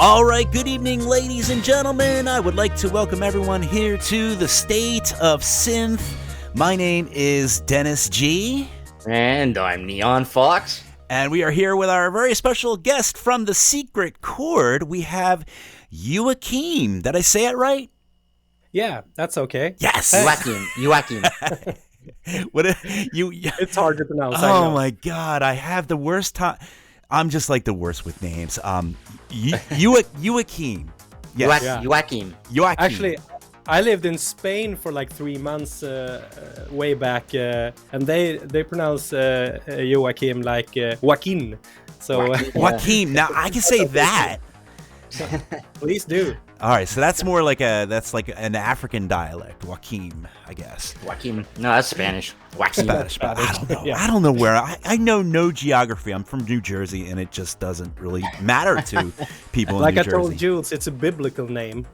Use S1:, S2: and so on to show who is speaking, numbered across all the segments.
S1: All right, good evening, ladies and gentlemen. I would like to welcome everyone here to the State of Synth. My name is Dennis G.
S2: And I'm Neon Fawkes.
S1: And we are here with our very special guest from the Secret Chord. We have Joachim. Did I say it right?
S3: Yeah, that's okay.
S1: Yes.
S2: Joachim.
S1: What
S3: It's hard to pronounce.
S1: Oh my God, I have the worst time. I'm just like the worst with names. Joachim.
S2: Yes.
S3: Yeah.
S2: Joachim.
S3: Actually, I lived in Spain for like 3 months way back, and they pronounce Joachim like Joaquin. So
S1: Joachim. Now I can say that.
S3: Please do.
S1: All right, so that's more like that's like an African dialect, Joachim, I guess.
S2: Joachim. No, that's Spanish. Joachim.
S1: Spanish. I don't know.
S3: Yeah.
S1: I don't know where. I know no geography. I'm from New Jersey, and it just doesn't really matter to people in
S3: Like
S1: New
S3: I
S1: Jersey.
S3: told Jules, it's a biblical name.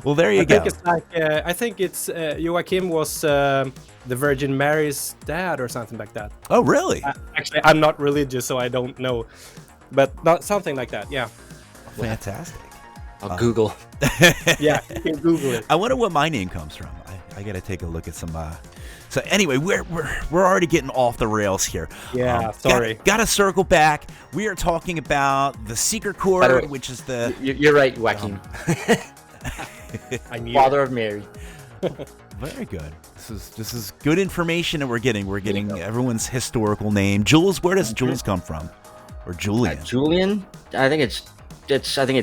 S1: Well, there you
S3: I
S1: go.
S3: think it's like I think it's Joachim was the Virgin Mary's dad or something like that.
S1: Oh, really?
S3: Actually, I'm not religious, so I don't know, but not something like that. Yeah.
S1: Fantastic.
S2: I'll Google.
S3: Yeah, you can Google it.
S1: I wonder what my name comes from. I got to take a look at some. So anyway, we're already getting off the rails here.
S3: Yeah, sorry.
S1: Got to circle back. We are talking about the Secret Chord, which is the.
S2: You're right, Joachim.
S3: I knew
S2: Father of Mary.
S1: Very good. This is good information that we're getting. We're getting everyone's historical name. Jules, where does Jules come from? Or Julian?
S2: Julian? I think it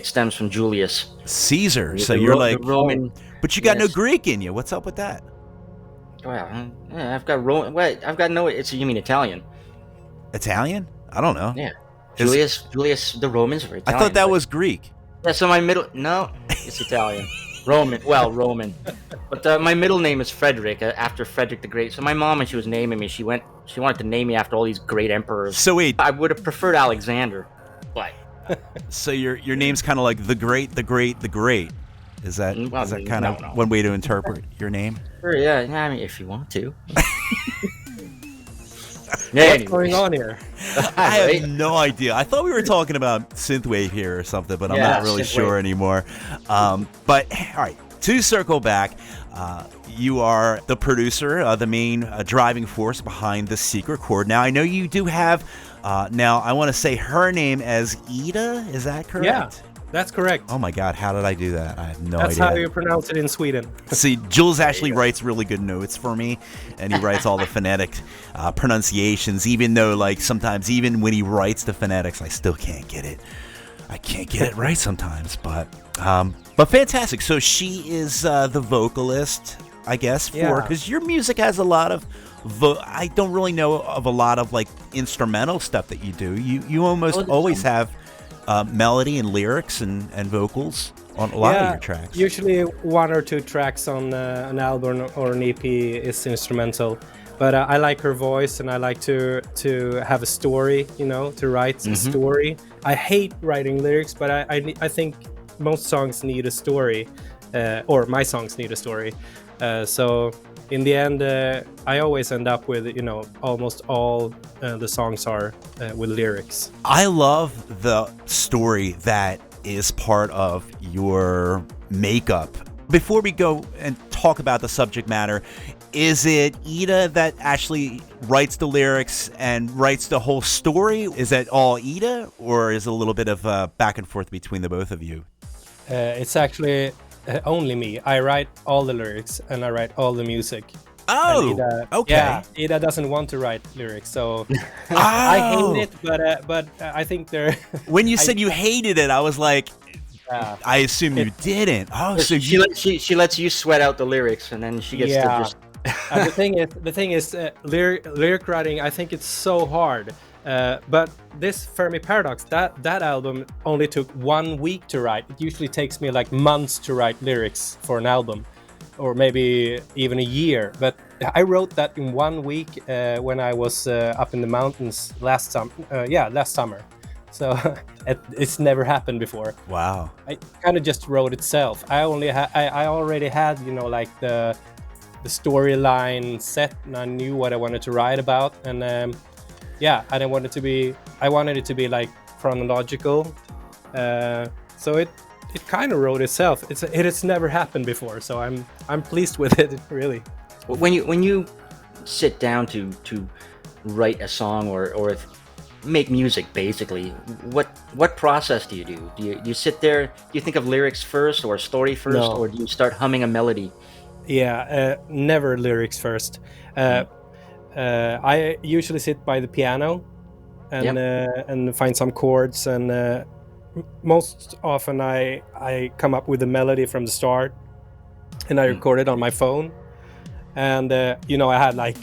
S2: stems from Julius.
S1: Caesar. So
S2: The
S1: you're like
S2: Roman.
S1: but you got no
S2: yes.
S1: Greek in you. What's up with that?
S2: Well, yeah, I've got Roman. Wait, I've got no. You mean Italian?
S1: Italian? I don't know.
S2: Yeah. Julius. The Romans were Italian.
S1: I thought that was Greek.
S2: Yeah. So my middle. No, it's Italian. Roman. Well, Roman. But my middle name is Frederick, after Frederick the Great. So my mom, when she was naming me, she wanted to name me after all these great emperors.
S1: So wait.
S2: I would have preferred Alexander, but.
S1: So your name's kind of like the Great. Is that kind of one way to interpret your name?
S2: Sure, yeah. I mean, if you want to.
S3: What's going on here?
S1: I have no idea. I thought we were talking about synthwave here or something, but I'm not really sure anymore. But all right, to circle back, you are the producer, the main driving force behind the Secret Chord. Now I know you do have. Now I want to say her name as Ida. Is that correct?
S3: Yeah, that's correct.
S1: Oh my God, how did I do that? I have no idea.
S3: That's how you pronounce it in Sweden.
S1: See, Jules actually writes really good notes for me, and he writes all the phonetic pronunciations, even though, like, sometimes even when he writes the phonetics, I still can't get it. I can't get it right sometimes, but fantastic. So she is the vocalist, I guess, because your music has a lot of I don't really know of a lot of like instrumental stuff that you do. You almost always have melody and lyrics and vocals on a lot of your tracks.
S3: Usually 1 or 2 tracks on an album or an EP is instrumental. But I like her voice, and I like to have a story, to write a story. I hate writing lyrics, but I think most songs need a story, or my songs need a story. So in the end, I always end up with, almost all the songs are with lyrics.
S1: I love the story that is part of your makeup. Before we go and talk about the subject matter, is it Ida that actually writes the lyrics and writes the whole story? Is that all Ida, or is it a little bit of back and forth between the both of you?
S3: It's actually only me. I write all the lyrics and I write all the music.
S1: Oh, okay.
S3: Yeah, Ida doesn't want to write lyrics, so I hate it. But I think they're. When
S1: you said you hated it, I was like, I assume you didn't. Oh, so
S2: she lets you sweat out the lyrics, and then she gets to just.
S3: The thing is, lyric writing. I think it's so hard. But this Fermi Paradox, that album only took 1 week to write. It usually takes me like months to write lyrics for an album, or maybe even a year. But I wrote that in 1 week when I was up in the mountains last summer. So it's never happened before.
S1: Wow.
S3: I kind of just wrote itself. I already had, like the storyline set, and I knew what I wanted to write about, and I wanted it to be like chronological, So it kind of wrote itself. It has never happened before, so I'm pleased with it, really.
S2: When you sit down to write a song or make music, basically, what process do you do? Do you sit there? Do you think of lyrics first or story first,
S3: No.
S2: or do you start humming a melody?
S3: Yeah, never lyrics first. I usually sit by the piano and find some chords, and most often I come up with a melody from the start, and I record it on my phone. And I had like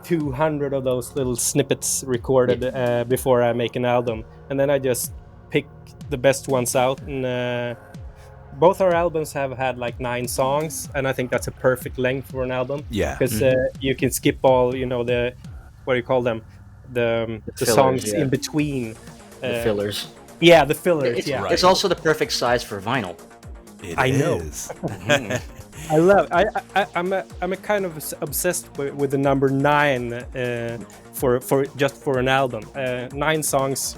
S3: 200 of those little snippets recorded before I make an album, and then I just pick the best ones out. And both our albums have had like 9 songs, and I think that's a perfect length for an album.
S1: Yeah.
S3: Because you can skip all, the, what do you call them, the
S2: fillers,
S3: songs in between.
S2: The fillers.
S3: Yeah, the fillers.
S2: It's also the perfect size for vinyl.
S3: I know. I love. I'm a kind of obsessed with the number 9 for an album. 9 songs.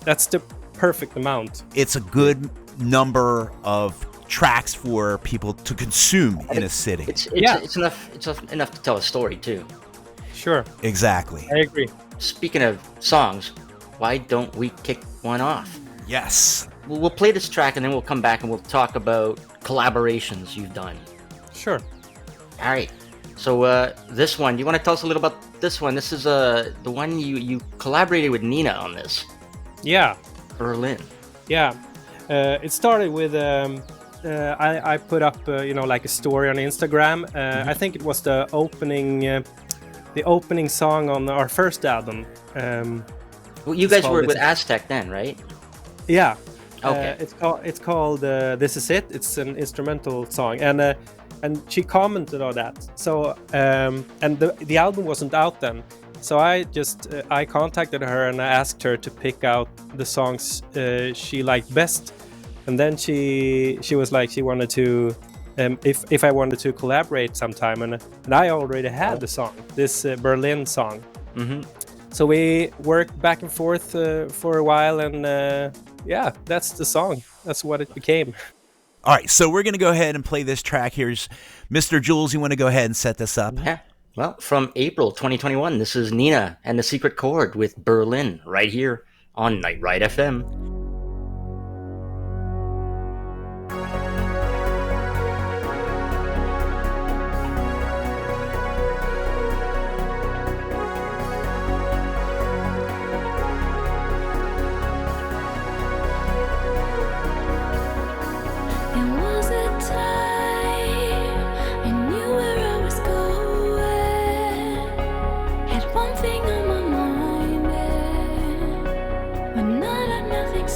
S3: That's the perfect amount.
S1: It's a good number of tracks for people to consume in a sitting.
S2: It's enough. It's enough to tell a story too.
S3: Sure.
S1: Exactly.
S3: I agree.
S2: Speaking of songs, why don't we kick one off?
S1: Yes.
S2: We'll play this track and then we'll come back and we'll talk about collaborations you've done.
S3: Sure.
S2: All right. So this one, do you want to tell us a little about this one? This is the one you collaborated with Nina on this.
S3: Yeah.
S2: Berlin.
S3: Yeah. It started with I put up like a story on Instagram. I think it was the opening song on our first album.
S2: Well, you guys were with Aztec then, right?
S3: Yeah.
S2: Okay.
S3: It's called This Is It. It's an instrumental song, and she commented on that. So and the album wasn't out then. So I contacted her and I asked her to pick out the songs she liked best, and then she was like she wanted to if I wanted to collaborate sometime, and I already had the song, this Berlin song.
S2: Mm-hmm.
S3: So we worked back and forth for a while, and that's the song. That's what it became.
S1: All right, so we're going to go ahead and play this track. Here's Mr. Jules. You want to go ahead and set this up?
S2: Yeah. Well, from April 2021, this is Nina and the Secret Chord with Berlin right here on Night Ride FM.
S4: One thing on my mind, but not nothing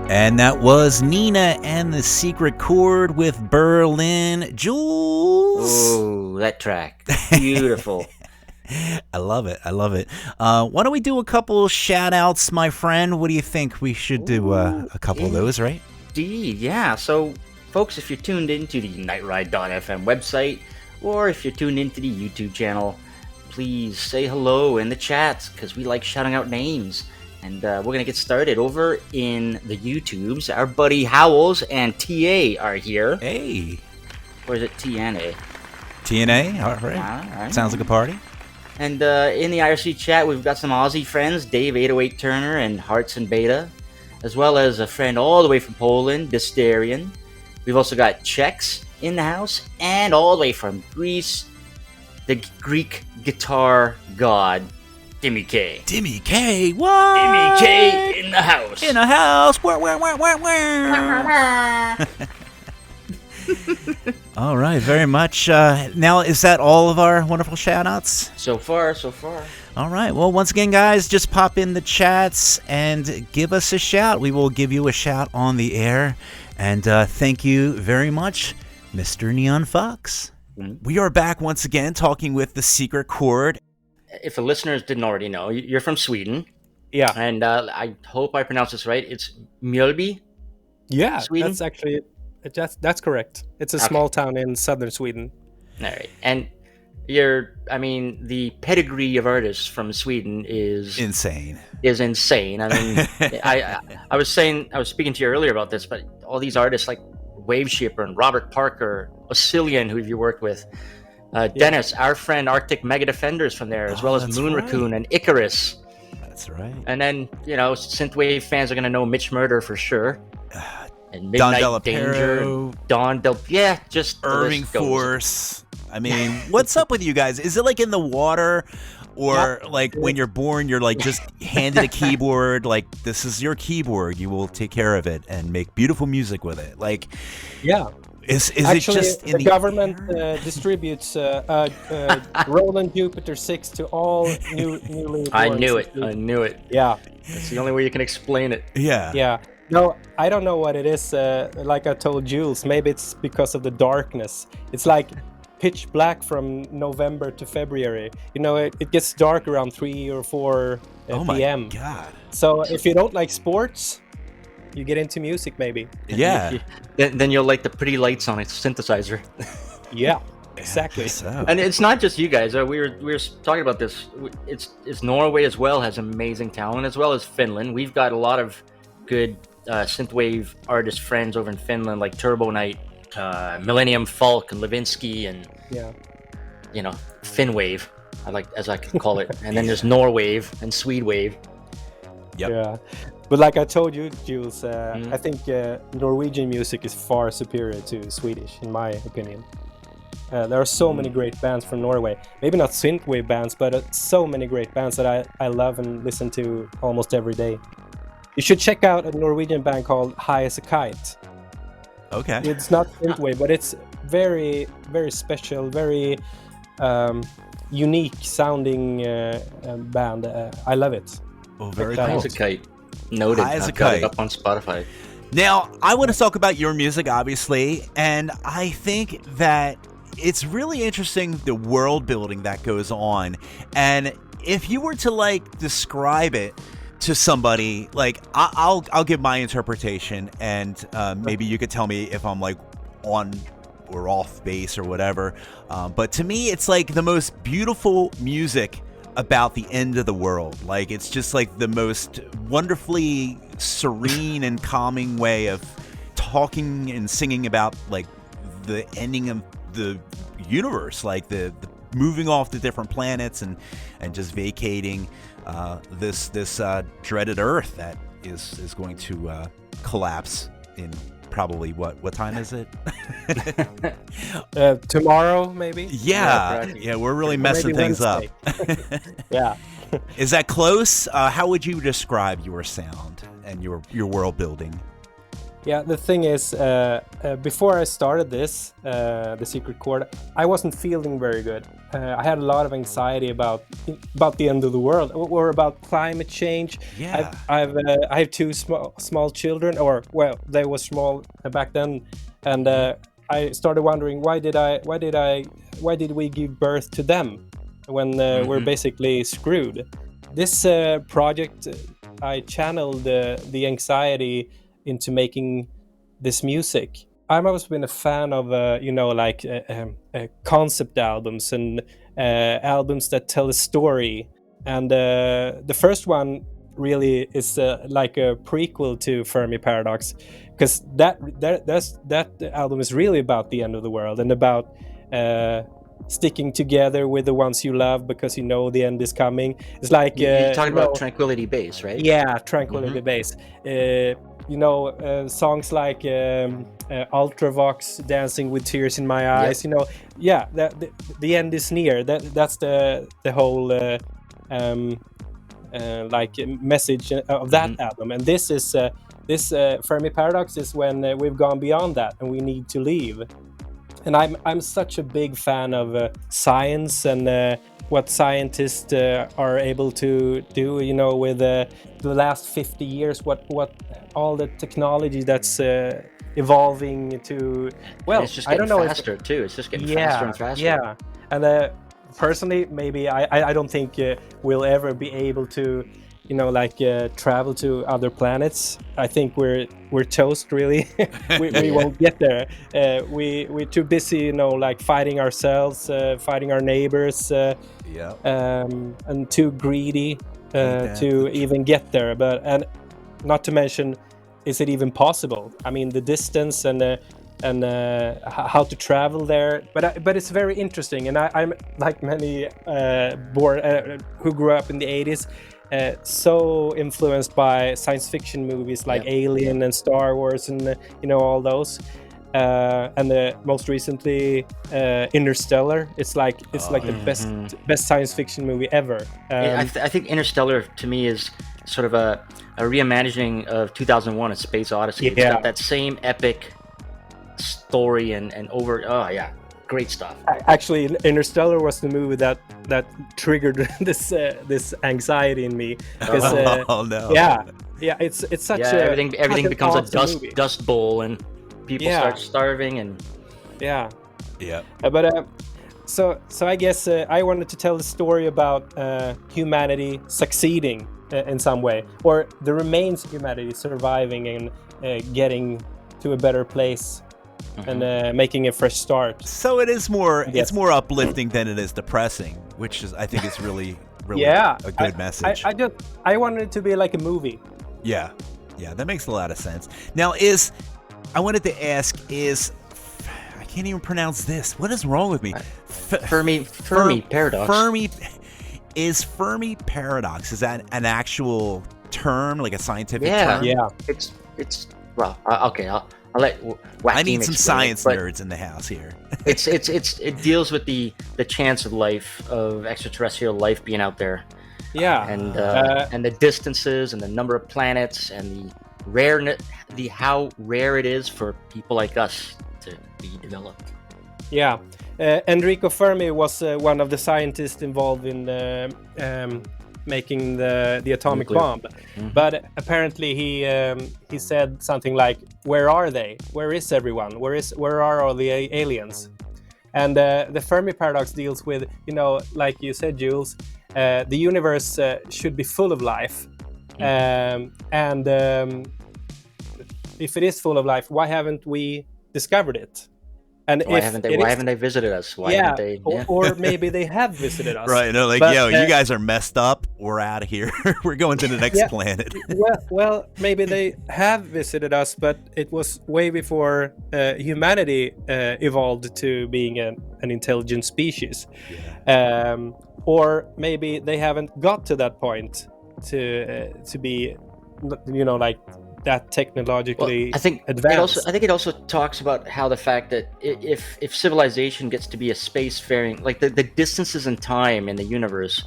S1: And that was Nina and the Secret Chord with Berlin. Jules.
S2: Oh, that track. Beautiful.
S1: I love it. I love it. Why don't we do a couple shout outs, my friend? What do you think? We should do a couple of those, right?
S2: Indeed, yeah. So, folks, if you're tuned into the nightride.fm website, or if you're tuned into the YouTube channel, please say hello in the chats, because we like shouting out names. And we're going to get started over in the YouTubes. Our buddy Howells and TA are here.
S1: Hey.
S2: Or is it TNA?
S1: TNA? All right.
S2: All right.
S1: Sounds like a party.
S2: And in the IRC chat, we've got some Aussie friends, Dave 808 Turner and Hearts and Beta, as well as a friend all the way from Poland, Dysterian. We've also got Czechs in the house, and all the way from Greece, the Greek guitar god, Timmy K.
S1: Timmy K, what?
S2: Timmy K in the house.
S1: In the house. Where? All right, very much. Now, is that all of our wonderful shout-outs?
S2: So far, so far.
S1: All right, well, once again, guys, just pop in the chats and give us a shout. We will give you a shout on the air. And thank you very much, Mr. Neon Fawkes.
S2: Mm-hmm.
S1: We are back once again talking with the Secret Chord.
S2: If the listeners didn't already know, you're from Sweden.
S3: Yeah.
S2: And I hope I pronounce this right. It's Mjölby?
S3: Yeah,
S2: Sweden?
S3: that's actually... That's correct. It's a small town in southern Sweden.
S2: All right. And the pedigree of artists from Sweden is
S1: insane.
S2: I mean, I was speaking to you earlier about this, but all these artists like Wave Shipper and Robert Parker, Oscillion, who you worked with, Dennis, our friend Arctic Mega Defenders from there, as well as Moon Raccoon and Icarus.
S1: That's right.
S2: And then, synthwave fans are going to know Mitch Murder for sure. And
S1: Don
S2: Midnight Danger, just
S1: Irving Force. I mean, what's up with you guys? Is it like in the water, or like when you're born, you're like just handed a keyboard, like this is your keyboard, you will take care of it and make beautiful music with it? Like,
S3: yeah.
S1: Is
S3: actually,
S1: it just in
S3: the government distributes Roland Jupiter 6 to all newly born?
S2: I knew it.
S3: Yeah.
S2: That's the only way you can explain it.
S1: Yeah.
S3: Yeah. No, I don't know what it is. Like I told Jules, maybe it's because of the darkness. It's like pitch black from November to February. It gets dark around 3 or 4
S1: oh
S3: p.m.
S1: my God.
S3: So if you don't like sports, you get into music maybe.
S1: Yeah.
S2: Then you'll like the pretty lights on a synthesizer.
S3: Yeah, exactly.
S1: So.
S2: And it's not just you guys. We were talking about this. It's Norway as well has amazing talent, as well as Finland. We've got a lot of good synthwave artist friends over in Finland, like Turbo Knight, Millennium Falk, and Levinsky, and Finwave, as I can call it. And then there's Norwave and Swedewave.
S1: Yep.
S3: Yeah, but like I told you, Jules, I think Norwegian music is far superior to Swedish, in my opinion. There are so many great bands from Norway. Maybe not synthwave bands, but so many great bands that I love and listen to almost every day. You should check out a Norwegian band called High as a Kite.
S1: Okay.
S3: It's not synthwave, but it's very, very special, very unique sounding band. I love it.
S1: Oh, very
S2: High
S1: cool.
S2: as a Kite. Noted.
S1: High as a
S2: I've got
S1: Kite.
S2: it up on Spotify.
S1: Now, I want to talk about your music, obviously, and I think that it's really interesting, the world building that goes on. And if you were to describe it to somebody, I'll give my interpretation, and maybe you could tell me if I'm on or off base or whatever. But to me, it's like the most beautiful music about the end of the world. It's just the most wonderfully serene and calming way of talking and singing about the ending of the universe, the moving off to different planets and just vacating this dreaded Earth that is going to collapse in probably what time is it?
S3: Tomorrow, maybe?
S1: Yeah, we're really messing things up.
S3: Yeah.
S1: Is that close? How would you describe your sound and your world building?
S3: Yeah, the thing is, before I started this, the Secret Chord, I wasn't feeling very good. I had a lot of anxiety about the end of the world or about climate change.
S1: Yeah.
S3: I have two small children, or well, they were small back then, and I started wondering why did we give birth to them when we're basically screwed. This project, I channeled the anxiety into making this music. I've always been a fan of concept albums and albums that tell a story. And the first one really is like a prequel to Fermi Paradox, because that album is really about the end of the world and about sticking together with the ones you love because you know the end is coming. It's like
S2: You're talking about Tranquility Base, right?
S3: Yeah, Tranquility Base. Songs like Ultravox, Dancing with Tears in My Eyes.
S2: Yep.
S3: The end is near. That's the whole message of that album. And this is this Fermi Paradox is when we've gone beyond that and we need to leave. And I'm such a big fan of science and what scientists are able to do, with the last 50 years, what all the technology that's evolving to, well,
S2: and it's just getting faster too. It's just getting faster and faster.
S3: Yeah, and personally, maybe I don't think we'll ever be able to, travel to other planets. I think we're toast, really. we won't get there. We're too busy, fighting ourselves, fighting our neighbors, and too greedy to even get there. And not to mention, is it even possible? I mean, the distance and how to travel there. But it's very interesting, and I'm like many who grew up in the 80s. So influenced by science fiction movies like Alien and Star Wars and all those, and most recently Interstellar. It's like the best science fiction movie ever.
S2: I think Interstellar to me is sort of a reimagining of 2001: A Space Odyssey. It's got that same epic story and great stuff.
S3: Actually, Interstellar was the movie that triggered this anxiety in me. Because, it's such a
S2: everything becomes
S3: awesome
S2: a dust bowl and people start starving and
S3: so I guess I wanted to tell the story about humanity succeeding in some way, or the remains of humanity surviving and getting to a better place. And making a fresh start.
S1: So it is more. It's more uplifting than it is depressing, which is, I think, is really a good message.
S3: I wanted it to be like a movie.
S1: Yeah, that makes a lot of sense. Now, I wanted to ask, I can't even pronounce this. What is wrong with me?
S2: Fermi Paradox.
S1: Is Fermi Paradox? Is that an actual term, like a scientific term?
S2: Yeah. It's well, okay. I'll let
S1: I need some science nerds in the house here.
S2: it deals with the chance of life, of extraterrestrial life being out there.
S3: Yeah.
S2: And the distances and the number of planets and how rare it is for people like us to be developed.
S3: Yeah. Enrico Fermi was one of the scientists involved in making the atomic bomb. But apparently he said something like, where are they? Where is everyone? Where are all the aliens? And the Fermi Paradox deals with, like you said, Jules, the universe should be full of life. And if it is full of life, why haven't we discovered it? And
S2: why haven't they visited us? Why haven't they? Yeah.
S3: Or maybe they have visited us.
S1: Right? No, like, you guys are messed up. We're out of here. We're going to the next planet.
S3: well, maybe they have visited us, but it was way before humanity evolved to being an intelligent species. Yeah. Or maybe they haven't got to that point to be, like, that technologically advanced.
S2: I think it also talks about how the fact that if civilization gets to be a spacefaring, like the distances in time in the universe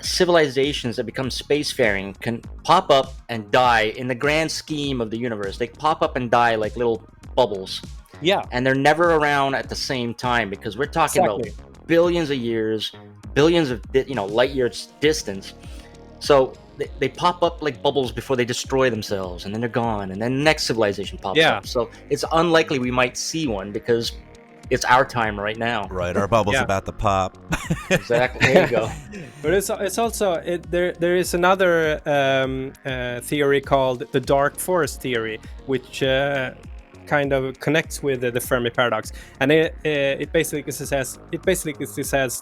S2: civilizations that become spacefaring can pop up and die in the grand scheme of the universe. They pop up and die like little bubbles,
S3: Yeah,
S2: and they're never around at the same time because we're talking
S3: exactly.
S2: about billions of years, billions of light years distance. So they pop up like bubbles before they destroy themselves, and then they're gone, and then the next civilization pops
S3: Yeah.
S2: up. So it's unlikely we might see one because it's our time right now.
S1: Right, our bubble's
S3: Yeah.
S1: about to pop.
S2: Exactly. There you go.
S3: But it's also there is another theory called the dark force theory, which kind of connects with the Fermi paradox, and it basically says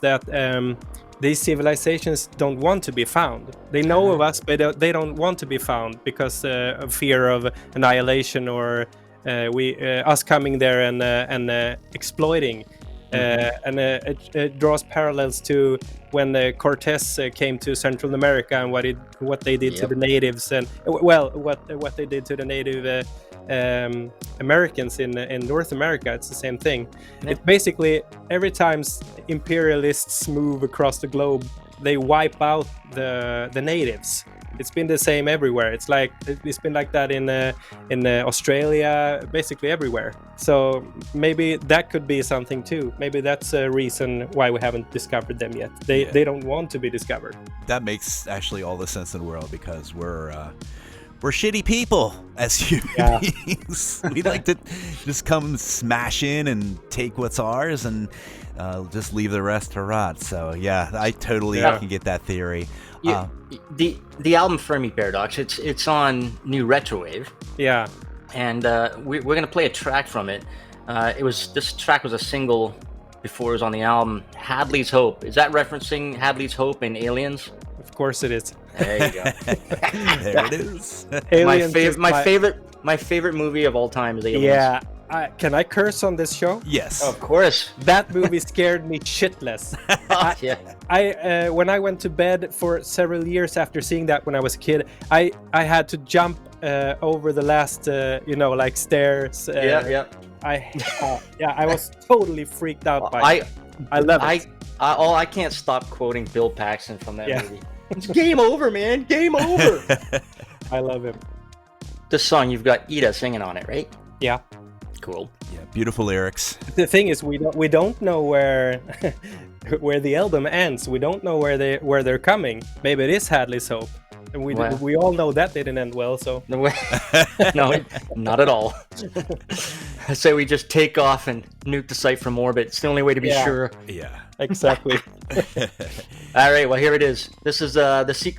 S3: that these civilizations don't want to be found. They know of us, but they don't want to be found because of fear of annihilation or us coming there and exploiting. And it draws parallels to when Cortés came to Central America and what they did to the natives, and what they did to the native Americans in North America. It's the same thing.
S2: Yeah.
S3: It basically, every time imperialists move across the globe, they wipe out the natives. It's been the same everywhere. It's been like that in Australia, basically everywhere. So maybe that could be something too. Maybe that's a reason why we haven't discovered them yet. They don't want to be discovered.
S1: That makes actually all the sense in the world because we're shitty people as human beings. We like to just come smash in and take what's ours and just leave the rest to rot. So yeah, I totally can get that theory.
S2: The album Fermi Paradox, it's on NewRetroWave.
S3: Yeah.
S2: And we're gonna play a track from it. This track was a single before it was on the album. Hadley's Hope. Is that referencing Hadley's Hope in Aliens?
S3: Of course it is.
S2: There you go.
S1: There it is.
S3: Aliens
S2: my favorite movie of all time is Aliens.
S3: Yeah. Can I curse on this show?
S1: Yes.
S2: Of course.
S3: That movie scared me shitless.
S2: Yeah.
S3: When I went to bed for several years after seeing that when I was a kid, I had to jump over the last like stairs.
S2: Yeah.
S3: I was totally freaked out by it. I love it.
S2: I can't stop quoting Bill Paxton from that movie. It's game over, man. Game over.
S3: I love him.
S2: This song, you've got Ida singing on it, right?
S3: Yeah.
S2: Cool.
S1: Yeah, beautiful lyrics.
S3: The thing is, we don't know where where the album ends. We don't know where they're coming. Maybe it is Hadley's Hope. And we all know that didn't end well. So
S2: No, not at all. I say we just take off and nuke the site from orbit. It's the only way to be sure.
S1: Yeah.
S3: Exactly.
S2: All right, well, here it is. This is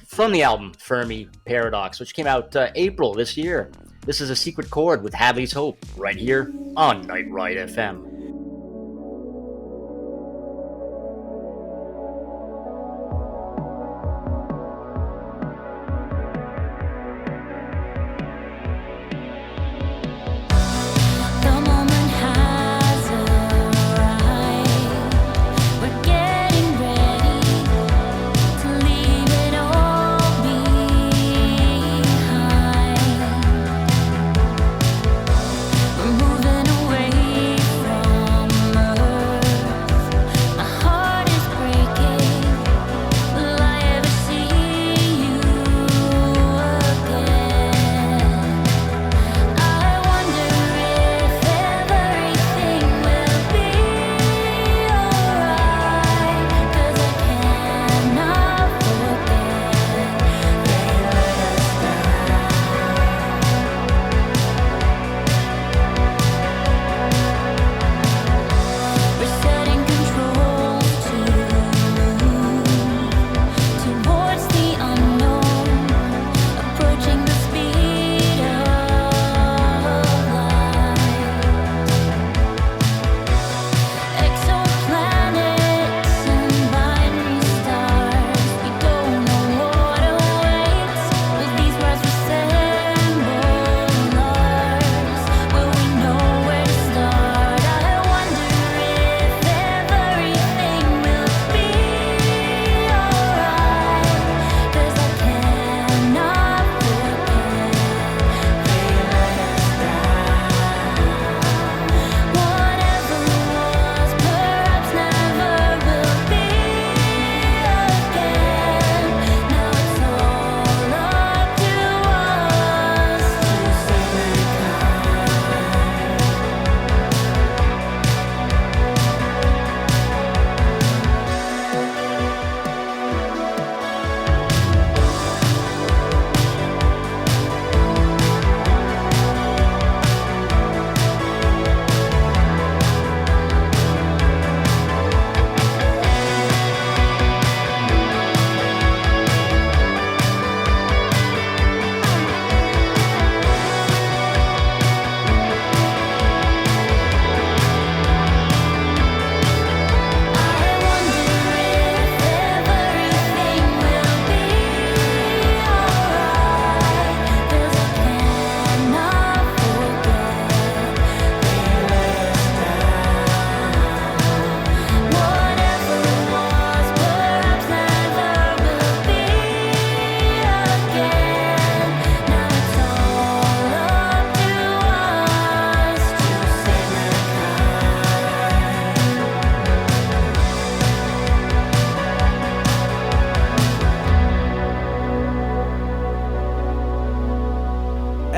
S2: from the album Fermi Paradox, which came out April this year. This is a Secret Chord with Hadley's Hope, right here on Night Ride FM.
S4: Moving away from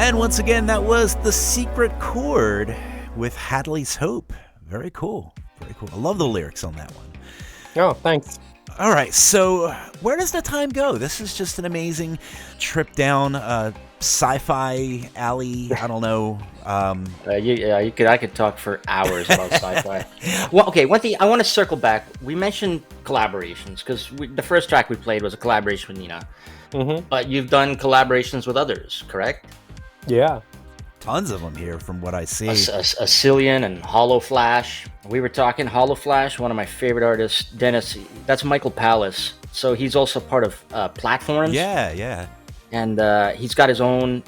S1: And once again, that was The Secret Chord with Hadley's Hope. Very cool. Very cool. I love the lyrics on that one.
S3: Oh, thanks.
S1: All right, so where does the time go? This is just an amazing trip down sci-fi alley. I don't know.
S2: I could talk for hours about sci-fi. Well, okay. One thing I want to circle back. We mentioned collaborations because the first track we played was a collaboration with Nina.
S3: Mm-hmm.
S2: But you've done collaborations with others, correct?
S3: Yeah.
S1: Tons of them here from what I see.
S2: Cillian and Hollow Flash. We were talking Hollow Flash, one of my favorite artists, Dennis. That's Michael Pallas. So he's also part of Platforms.
S1: Yeah.
S2: And he's got his own,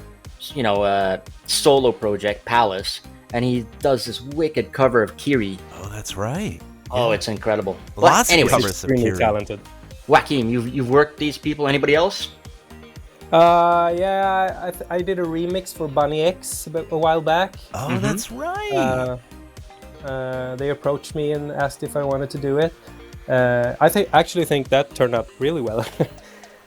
S2: solo project, Pallas. And he does this wicked cover of Kiri.
S1: Oh, that's right.
S2: Oh, it's incredible.
S1: Lots of
S2: anyways,
S1: covers of
S3: Extremely
S1: Kiri.
S3: talented.
S2: Joaquin, you've worked these people. Anybody else?
S3: Yeah, I did a remix for Bunny X a while back.
S1: Oh, that's right.
S3: They approached me and asked if I wanted to do it. I actually think that turned out really well.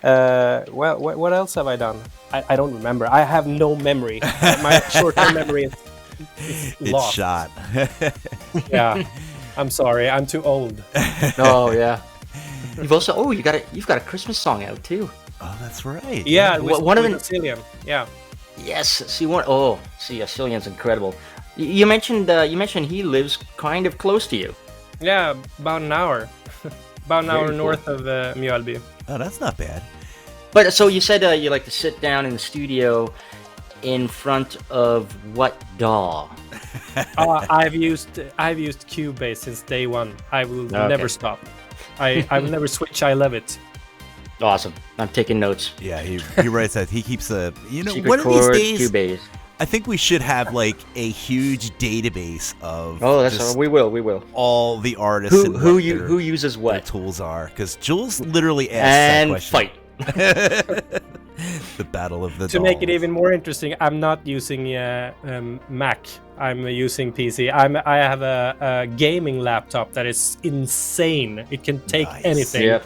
S3: Well, what else have I done? I don't remember. I have no memory. My short-term memory is
S1: it's
S3: lost.
S1: shot.
S3: Yeah, I'm sorry. I'm too old.
S2: Oh yeah. You've also you've got a Christmas song out too.
S1: Oh, that's right.
S3: Yeah,
S2: one of them.
S3: Cillian. Yeah.
S2: Yes. Cillian's incredible. You mentioned he lives kind of close to you.
S3: Yeah, about an hour. About an
S2: Very
S3: hour
S2: cool.
S3: north of Mjölby.
S1: Oh, that's not bad.
S2: But so you said you like to sit down in the studio in front of what DAW?
S3: I've used Cubase since day one. I will never stop. I will never switch. I love it.
S2: Awesome. I'm taking notes.
S1: Yeah, he writes that. He keeps a...
S2: Secret
S1: one of
S2: Chord,
S1: these days...
S2: Cubase.
S1: I think we should have like a huge database of
S2: We will.
S1: all the artists
S2: Who uses
S1: their
S2: what
S1: tools are, because Jules literally asked that question.
S2: fight.
S1: The battle of the
S3: To make it
S1: dolls.
S3: even more interesting, I'm not using Mac. I'm using PC. I have a gaming laptop that is insane. It can take
S1: Nice.
S3: anything.
S2: Yep.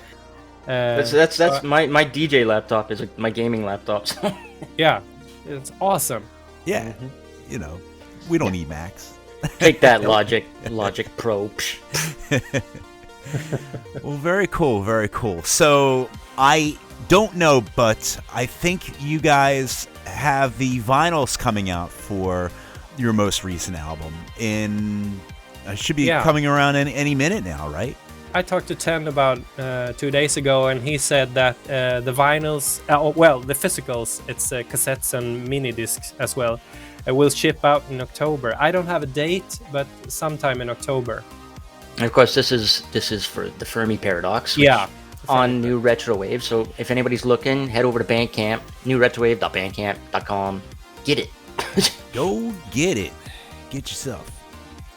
S2: That's my DJ laptop is my gaming laptop. So.
S3: Yeah, it's awesome.
S1: Yeah, we don't need Macs.
S2: Take that, Logic Pro.
S1: Well, very cool, very cool. So I don't know, but I think you guys have the vinyls coming out for your most recent album. Should be coming around any minute now, right?
S3: I talked to Ten about 2 days ago, and he said that the vinyls, the physicals, it's cassettes and mini discs as well, will ship out in October. I don't have a date, but sometime in October.
S2: And of course, this is for the Fermi Paradox.
S3: Yeah.
S2: On NewRetroWave. So if anybody's looking, head over to Bandcamp, newretrowave.bandcamp.com. Get it.
S1: Go get it. Get yourself.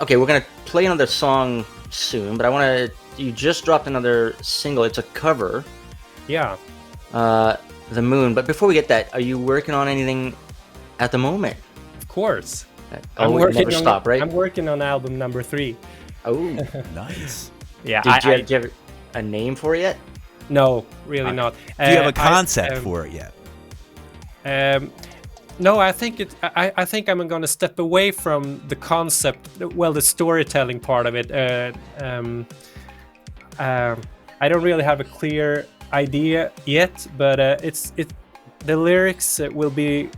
S2: Okay, we're gonna play another song soon, but you just dropped another single. It's a cover.
S3: Yeah.
S2: The Moon. But before we get that, are you working on anything at the moment?
S3: Of course.
S2: Never stop, right?
S3: I'm working on album number 3.
S2: Oh,
S1: Nice.
S3: Yeah.
S2: do you have a name for it yet?
S3: No, really not.
S1: Do you have a concept for it yet?
S3: No, I think I think I'm going to step away from the concept. Well, the storytelling part of it. I don't really have a clear idea yet, but the lyrics will be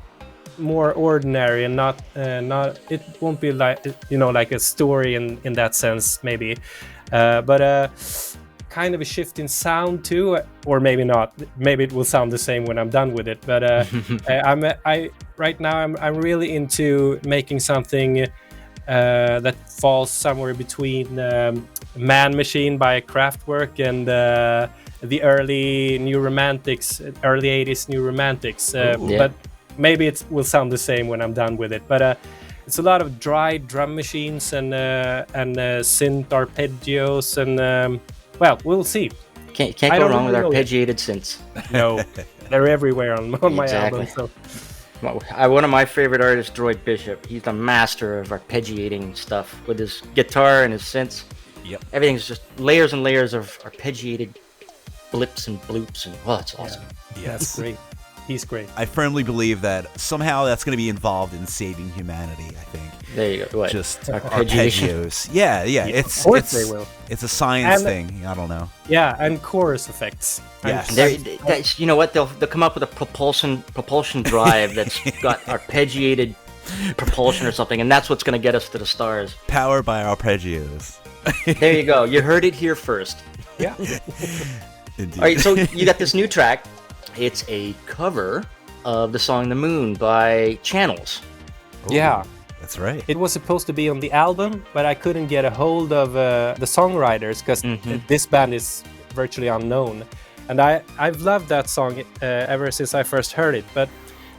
S3: more ordinary and not it won't be like like a story in that sense maybe, but kind of a shift in sound too, or maybe not. Maybe it will sound the same when I'm done with it. But right now I'm really into making something that falls somewhere between Man Machine by Kraftwerk and the early New Romantics, early 80s New Romantics. But maybe it will sound the same when I'm done with it. But it's a lot of dry drum machines and synth arpeggios and well, we'll see.
S2: Can't go wrong with arpeggiated synths.
S3: No, they're everywhere on my album. So.
S2: One of my favorite artists, Droid Bishop. He's the master of arpeggiating stuff with his guitar and his synths.
S1: Yep.
S2: Everything's just layers and layers of arpeggiated blips and bloops, and it's awesome.
S1: Yes.
S3: That's great. He's great.
S1: I firmly believe that somehow that's going to be involved in saving humanity. I think.
S2: There you go. What?
S1: Just
S2: Arpeggiation?
S1: arpeggios. Yeah.
S3: Of course they will.
S1: It's a science
S3: And-
S1: thing. I don't know.
S3: Yeah, and chorus effects.
S1: Yes.
S2: You know what? They'll come up with a propulsion drive that's got arpeggiated propulsion or something, and that's what's going to get us to the stars.
S1: Powered by arpeggios.
S2: There you go. You heard it here first.
S3: Yeah.
S1: Indeed.
S2: All right, so you got this new track. It's a cover of the song "The Moon" by Channels.
S3: Yeah.
S1: That's right.
S3: It was supposed to be on the album, but I couldn't get a hold of the songwriters because this band is virtually unknown. And I've loved that song ever since I first heard it, but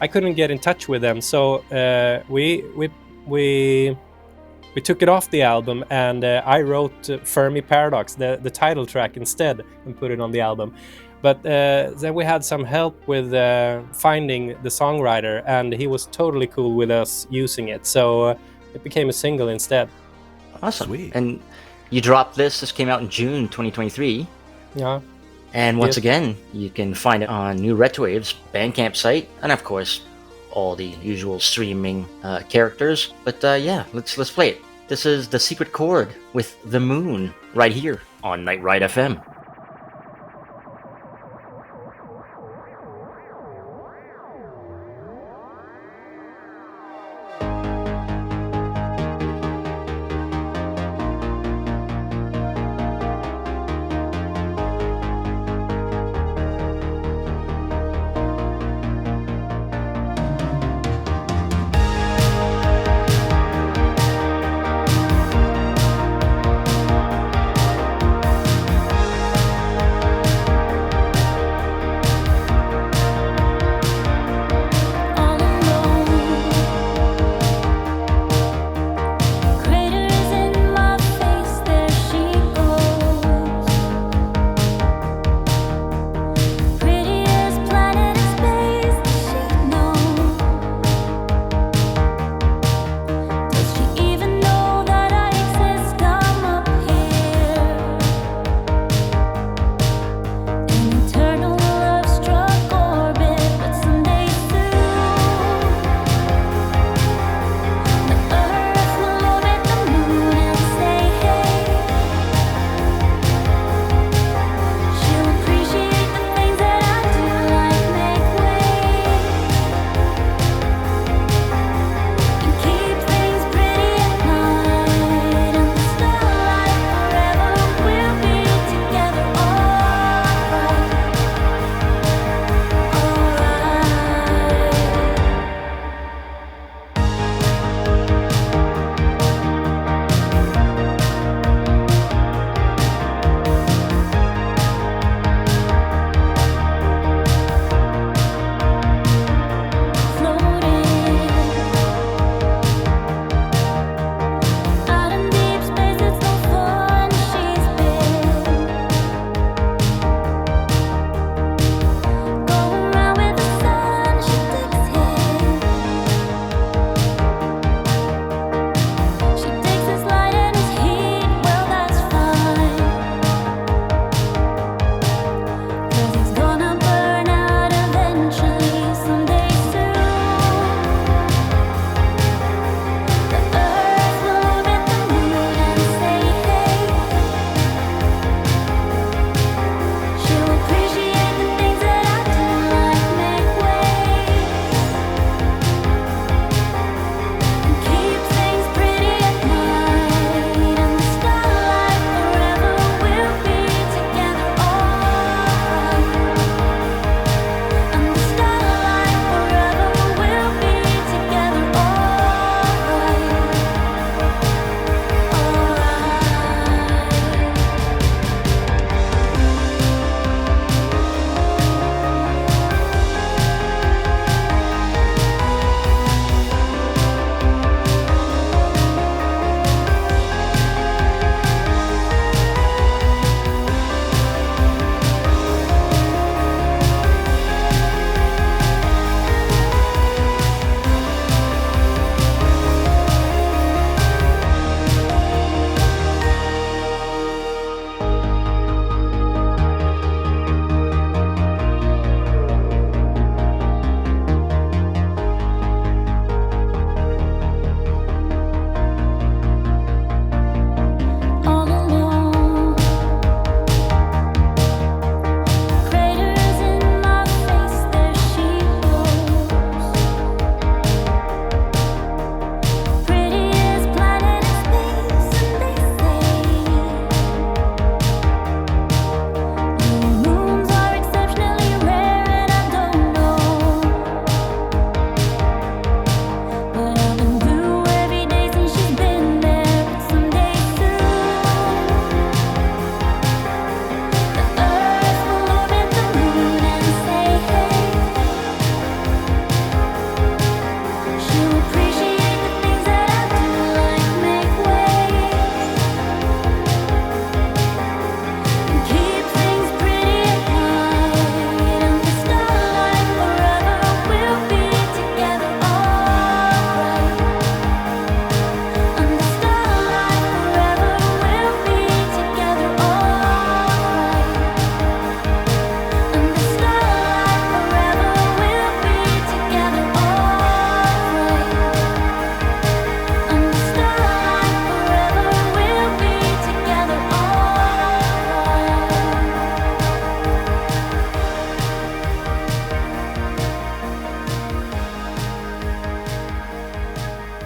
S3: I couldn't get in touch with them. So we took it off the album, and I wrote Fermi Paradox, the title track, instead, and put it on the album. But then we had some help with finding the songwriter, and he was totally cool with us using it. So it became a single instead.
S2: Awesome.
S1: Sweet.
S2: And you dropped this. This came out in June 2023.
S3: Yeah.
S2: And once
S3: Yes.
S2: again, you can find it on NewRetroWave's Bandcamp site, and of course, all the usual streaming characters. But yeah, let's play it. This is the Secret Chord with The Moon right here on Night Ride FM.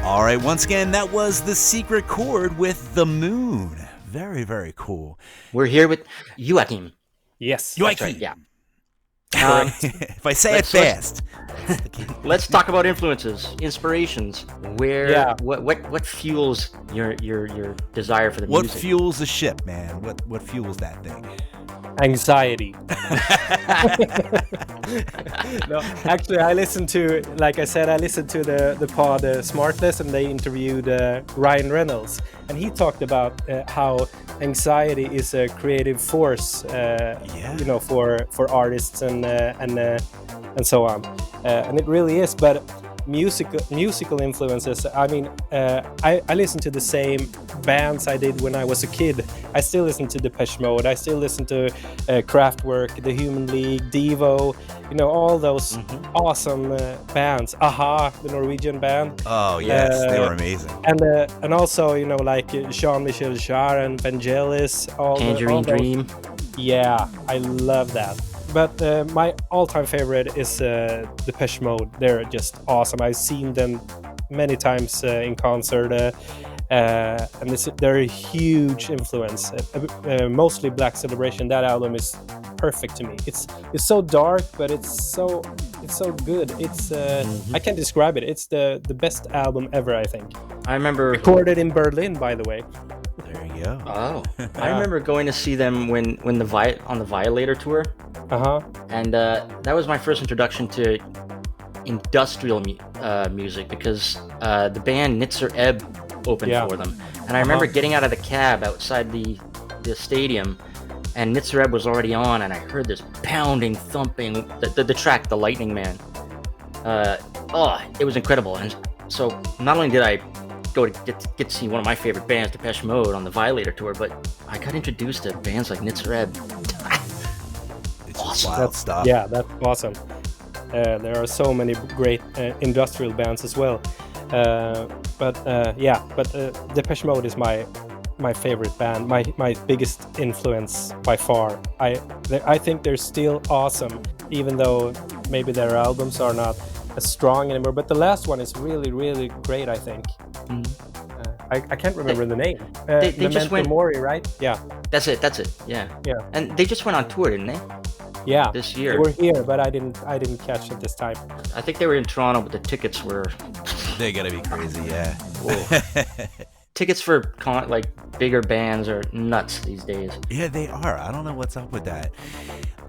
S1: All right, once again, that was The Secret Chord with The Moon. Very, very cool.
S2: We're here with Joachim.
S3: Yes.
S2: That's right, yeah.
S1: If I say it fast.
S2: Let's talk about influences, inspirations. What fuels your desire for the
S1: What
S2: music?
S1: fuels the ship, man? What fuels that thing?
S3: Anxiety. No, actually, I listened to, like I said, the pod Smartless, and they interviewed Ryan Reynolds, and he talked about how anxiety is a creative force, for artists and so on, and it really is. But musical influences. I mean, I listen to the same bands I did when I was a kid. I still listen to Depeche Mode. I still listen to Kraftwerk, The Human League, Devo. All those awesome bands. Aha, the Norwegian band.
S1: Oh yes, they were amazing.
S3: And also like Jean-Michel Jarre and Vangelis.
S2: Tangerine Dream.
S3: Yeah, I love that. But my all-time favorite is Depeche Mode. They're just awesome. I've seen them many times in concert, and they're a huge influence. Mostly Black Celebration. That album is perfect to me. It's so dark, but it's so good. It's I can't describe it. It's the best album ever, I think.
S2: I remember
S3: recorded in Berlin, by the way.
S1: There you go.
S2: Oh, I remember going to see them when on the Violator tour. And that was my first introduction to industrial music, because the band Nitzer Ebb opened for them, and I remember getting out of the cab outside the stadium, and Nitzer Ebb was already on, and I heard this pounding, thumping, the track "The Lightning Man." It was incredible, and so not only did I go to get to see one of my favorite bands, Depeche Mode, on the Violator tour, but I got introduced to bands like Nitzer Ebb.
S1: Awesome. Wild stuff.
S3: Yeah, that's awesome. There are so many great industrial bands as well. But Depeche Mode is my favorite band, my biggest influence by far. I think they're still awesome, even though maybe their albums are not as strong anymore. But the last one is really, really great, I think. I can't remember the name.
S2: They just went
S3: Mori, right? Yeah.
S2: That's it. Yeah.
S3: Yeah.
S2: And they just went on tour, didn't they?
S3: Yeah.
S2: This year.
S3: They were here, but I didn't catch it this time.
S2: I think they were in Toronto, but the tickets were.
S1: They gotta be crazy, yeah.
S2: Tickets for bigger bands are nuts these days.
S1: Yeah, they are. I don't know what's up with that.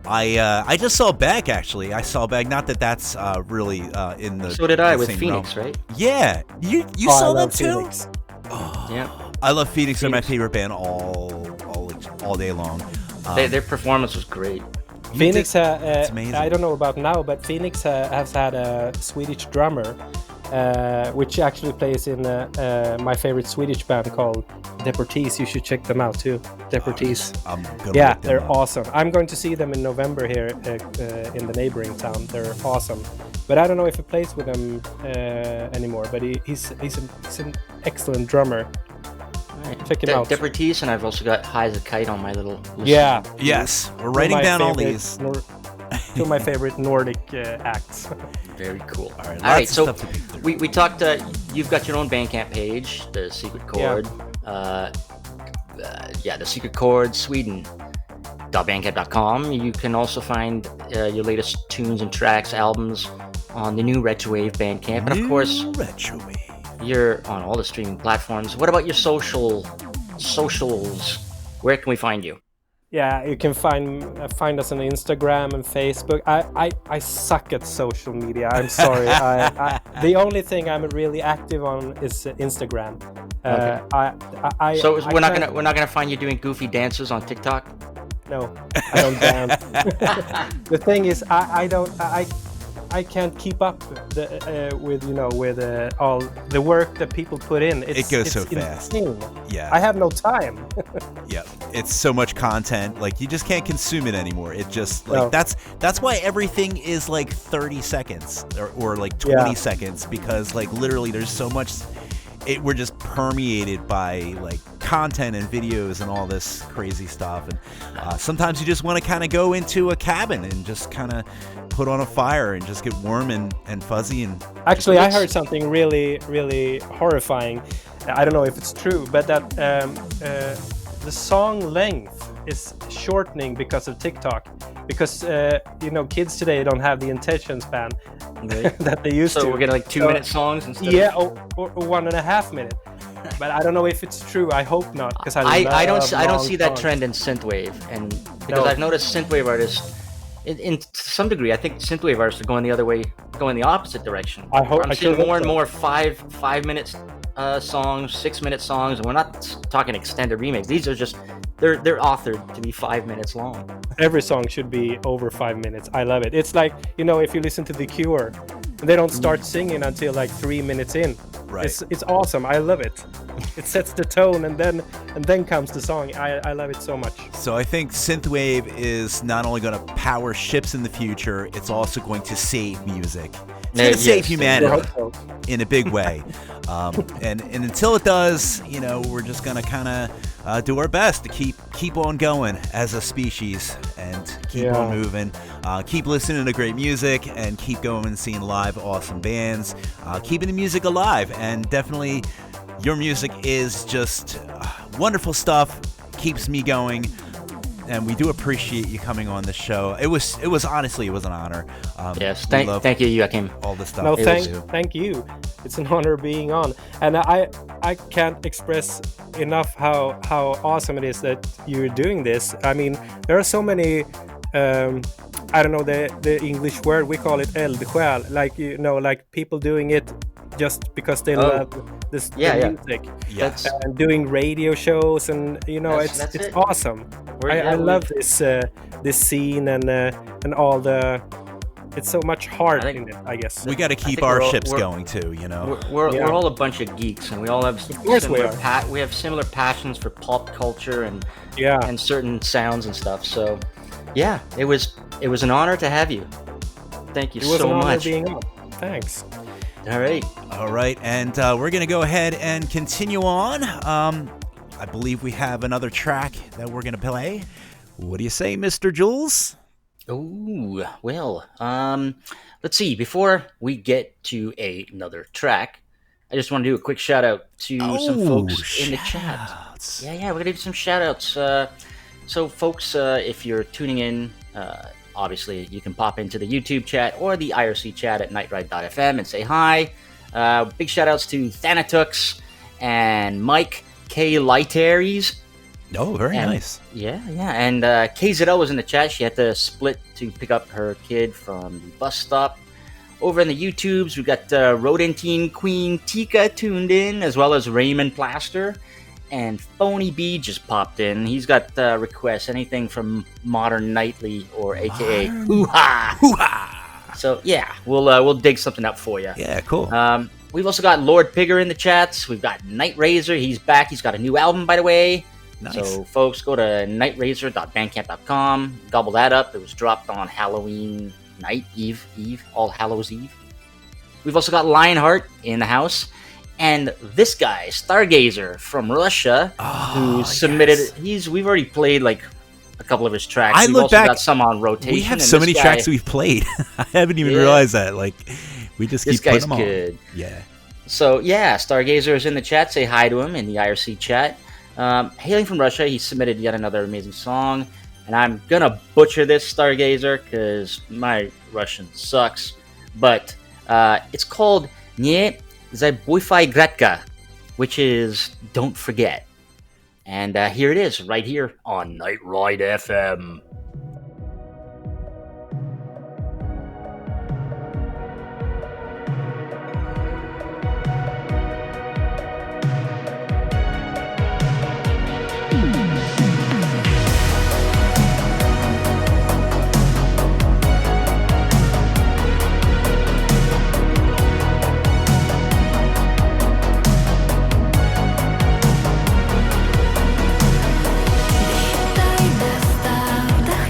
S1: I just saw Beck, actually. I saw Beck. Not that that's really in the.
S2: So did I with
S1: same
S2: Phoenix,
S1: realm.
S2: right?
S1: Yeah, you saw them too.
S3: Phoenix.
S1: Oh,
S2: yeah.
S1: I love Phoenix. They're my favorite band all day long.
S2: Their performance was great.
S3: Phoenix,
S1: it's amazing.
S3: I don't know about now, but Phoenix has had a Swedish drummer, which actually plays in my favorite Swedish band called Deportees. You should check them out too. Deportees. They're awesome. I'm going to see them in November here in the neighboring town. They're awesome. But I don't know if he plays with them anymore. But he's an excellent drummer.
S2: Right.
S3: Check him out.
S2: Deportees, and I've also got High as a Kite on my little list.
S3: Yeah.
S1: Yes. We're writing down all these.
S3: Two of my favorite Nordic acts.
S2: Very cool.
S1: All right. So
S2: we talked. You've got your own Bandcamp page, the Secret Chord. The Secret Chord Sweden.bandcamp.com. You can also find your latest tunes and tracks, albums on the NewRetroWave Bandcamp, and of course,
S1: NewRetroWave.
S2: You're on all the streaming platforms. What about your socials? Where can we find you?
S3: Yeah, you can find us on Instagram and Facebook. I suck at social media. I'm sorry. The only thing I'm really active on is Instagram.
S2: Okay. So we're not gonna find you doing goofy dances on TikTok?
S3: No, I don't dance. The thing is, I can't keep up with all the work that people put in.
S1: It goes so fast. Yeah,
S3: I have no time.
S1: Yeah, it's so much content. Like you just can't consume it anymore. It just that's why everything is like 30 seconds or like 20 seconds, because like literally there's so much. We're just permeated by like content and videos and all this crazy stuff, and sometimes you just want to kind of go into a cabin and just kind of put on a fire and just get warm and fuzzy. And
S3: Actually, I heard something really, really horrifying. I don't know if it's true, but that the song length is shortening because of TikTok. Because kids today don't have the attention span that they used to.
S2: So we're getting like 2-minute songs instead.
S3: Yeah, or 1.5 minutes. But I don't know if it's true. I hope not, because
S2: I don't see that trend in synthwave, and because I've noticed synthwave artists, in some degree, I think synthwave artists are going the opposite direction. I'm seeing more and more 5 minutes songs, 6-minute songs, and we're not talking extended remakes. These are just they're authored to be 5 minutes long.
S3: Every song should be over 5 minutes. I love it. It's like, if you listen to The Cure, they don't start singing until like 3 minutes in.
S1: Right.
S3: It's awesome. I love it. It sets the tone, and then comes the song. I love it so much.
S1: So I think synthwave is not only going to power ships in the future, it's also going to save music. It's going to save humanity in a big way. And until it does, we're just going to kind of do our best to keep on going as a species and keep on moving. Keep listening to great music and keep going and seeing live awesome bands. Keeping the music alive, and definitely your music is just wonderful stuff. Keeps me going. And we do appreciate you coming on the show. It was honestly an honor.
S2: Yes, thank you, Joachim.
S1: All the stuff.
S3: No, thank you. It's an honor being on, and I can't express enough how awesome it is that you're doing this. I mean, there are so many. I don't know the English word. We call it eldsjäl, like people doing it just because they love the music.
S1: Yes.
S3: And doing radio shows, and it's awesome. I love this scene and all the. It's so much heart in it, I guess.
S1: We got to keep our ships going too,
S2: We're all a bunch of geeks, and we all have we have similar passions for pop culture and certain sounds and stuff. So, yeah, it was an honor to have you. Thank you so much.
S3: It was an honor being on. Thanks.
S1: All right, and we're gonna go ahead and continue on. I believe we have another track that we're gonna play. What do you say, Mr. Jules?
S2: Oh, well, let's see. Before we get to another track, I just want to do a quick shout out to some folks in the chat. Yeah, we're gonna do some shout outs. So folks, if you're tuning in, obviously you can pop into the YouTube chat or the IRC chat at nightride.fm and say hi. Big shout outs to Thanatux and Mike K. Lighteries.
S1: Oh, very nice.
S2: Yeah. And KZL was in the chat. She had to split to pick up her kid from the bus stop. Over in the YouTubes, we got Rodentine Queen Tika tuned in, as well as Raymond Plaster. And Phony B just popped in. He's got requests, anything from Modern Nightly or AKA Hoo-Ha.
S1: Hoo-Ha.
S2: So, yeah, we'll dig something up for you.
S1: Yeah, cool.
S2: We've also got Lord Pigger in the chats. We've got Night Razor. He's back. He's got a new album, by the way.
S1: Nice.
S2: So, folks, go to nightrazor.bandcamp.com. Gobble that up. It was dropped on Halloween night, Eve, All Hallows Eve. We've also got Lionheart in the house. And this guy, Stargazer from Russia, who submitted... We've already played, like, a couple of his tracks. We've also got some on rotation.
S1: We have so many tracks we've played. I haven't even realized that. Like, we just keep putting them on. This guy's good. Yeah.
S2: So, yeah, Stargazer is in the chat. Say hi to him in the IRC chat. Hailing from Russia, he submitted yet another amazing song. And I'm gonna butcher this, Stargazer, because my Russian sucks. But it's called Nie Zabuyfai Gratka, which is Don't Forget. And here it is, right here on Night Ride FM.
S4: Witaj,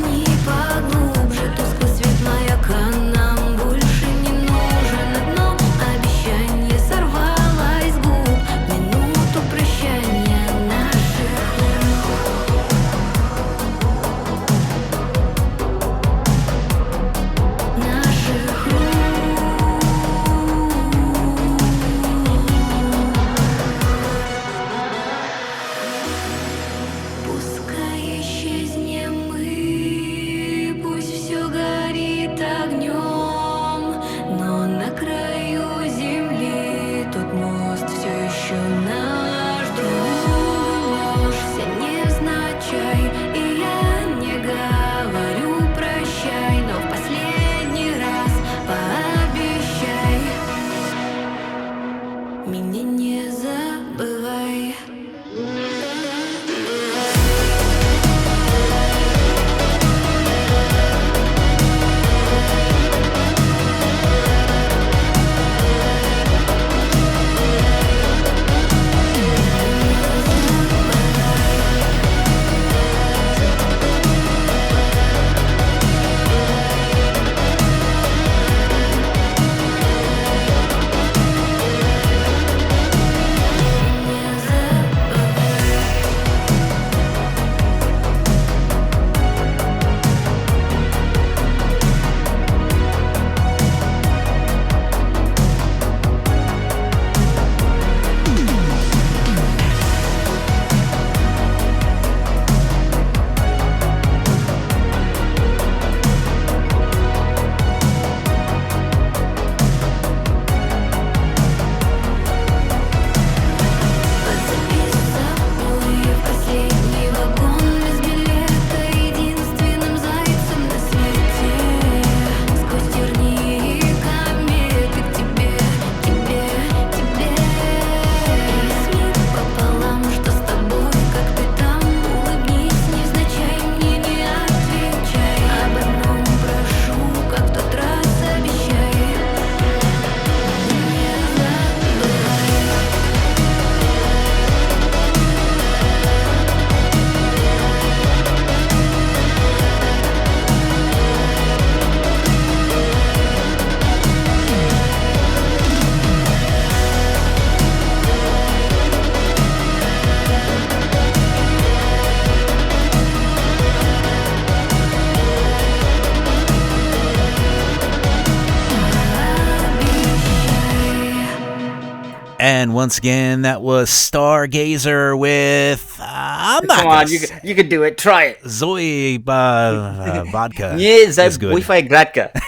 S1: And once again, that was Stargazer with
S2: Come on, you could do it. Try it.
S1: Zoe vodka.
S2: Nie, za
S1: It's good.
S2: Wi-Fi gratka.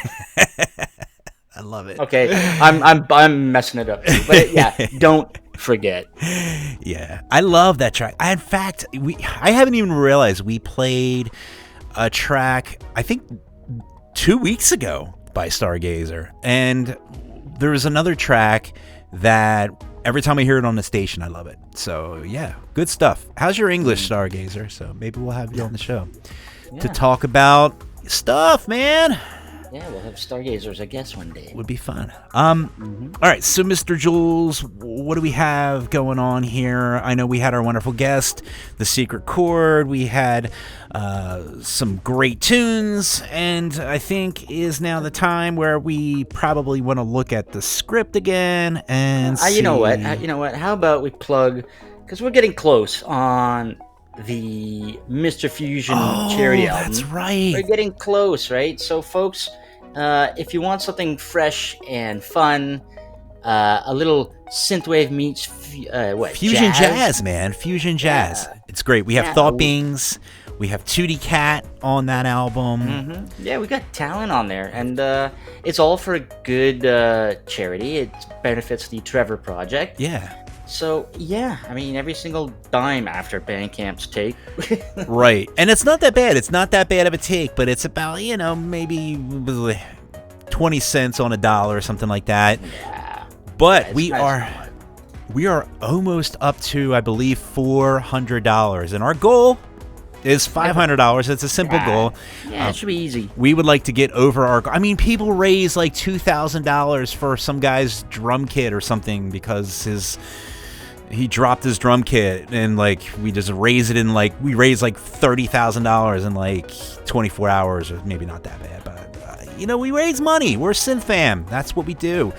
S1: I love it.
S2: Okay, I'm messing it up too. But yeah, don't forget.
S1: Yeah, I love that track. In fact, I haven't even realized we played a track, I think 2 weeks ago by Stargazer, and there was another track that every time I hear it on the station, I love it. So yeah, good stuff. How's your English, Stargazer? So maybe we'll have you on the show to talk about stuff, man.
S2: Yeah, we'll have Stargazers, I guess, one day.
S1: Would be fun. All right, so Mr. Jules, what do we have going on here? I know we had our wonderful guest, the Secret Chord. We had some great tunes, and I think is now the time where we probably want to look at the script again and see.
S2: You know what? How about we plug, because we're getting close on the Mr. Fusion charity album.
S1: That's right.
S2: We're getting close, right? So, folks, if you want something fresh and fun, a little synthwave meets
S1: fusion jazz, man. Fusion jazz.
S2: Yeah.
S1: It's great. We have Thought Beings. We have 2D Cat on that album.
S2: Yeah, we got talent on there, and it's all for a good charity. It benefits the Trevor Project.
S1: Yeah.
S2: So, yeah, I mean, every single dime after Bandcamp's take.
S1: Right. And it's not that bad. It's not that bad of a take, but it's about, maybe 20 cents on a dollar or something like that.
S2: Yeah.
S1: But we are almost up to, I believe, $400. And our goal is $500. It's a simple goal.
S2: Yeah, it should be easy.
S1: We would like to get over our goal. I mean, people raise like $2,000 for some guy's drum kit or something because he dropped his drum kit, and like we just raise it in we raise like $30,000 in like 24 hours, or maybe not that bad, but we raise money. We're SynthFam. That's what we do.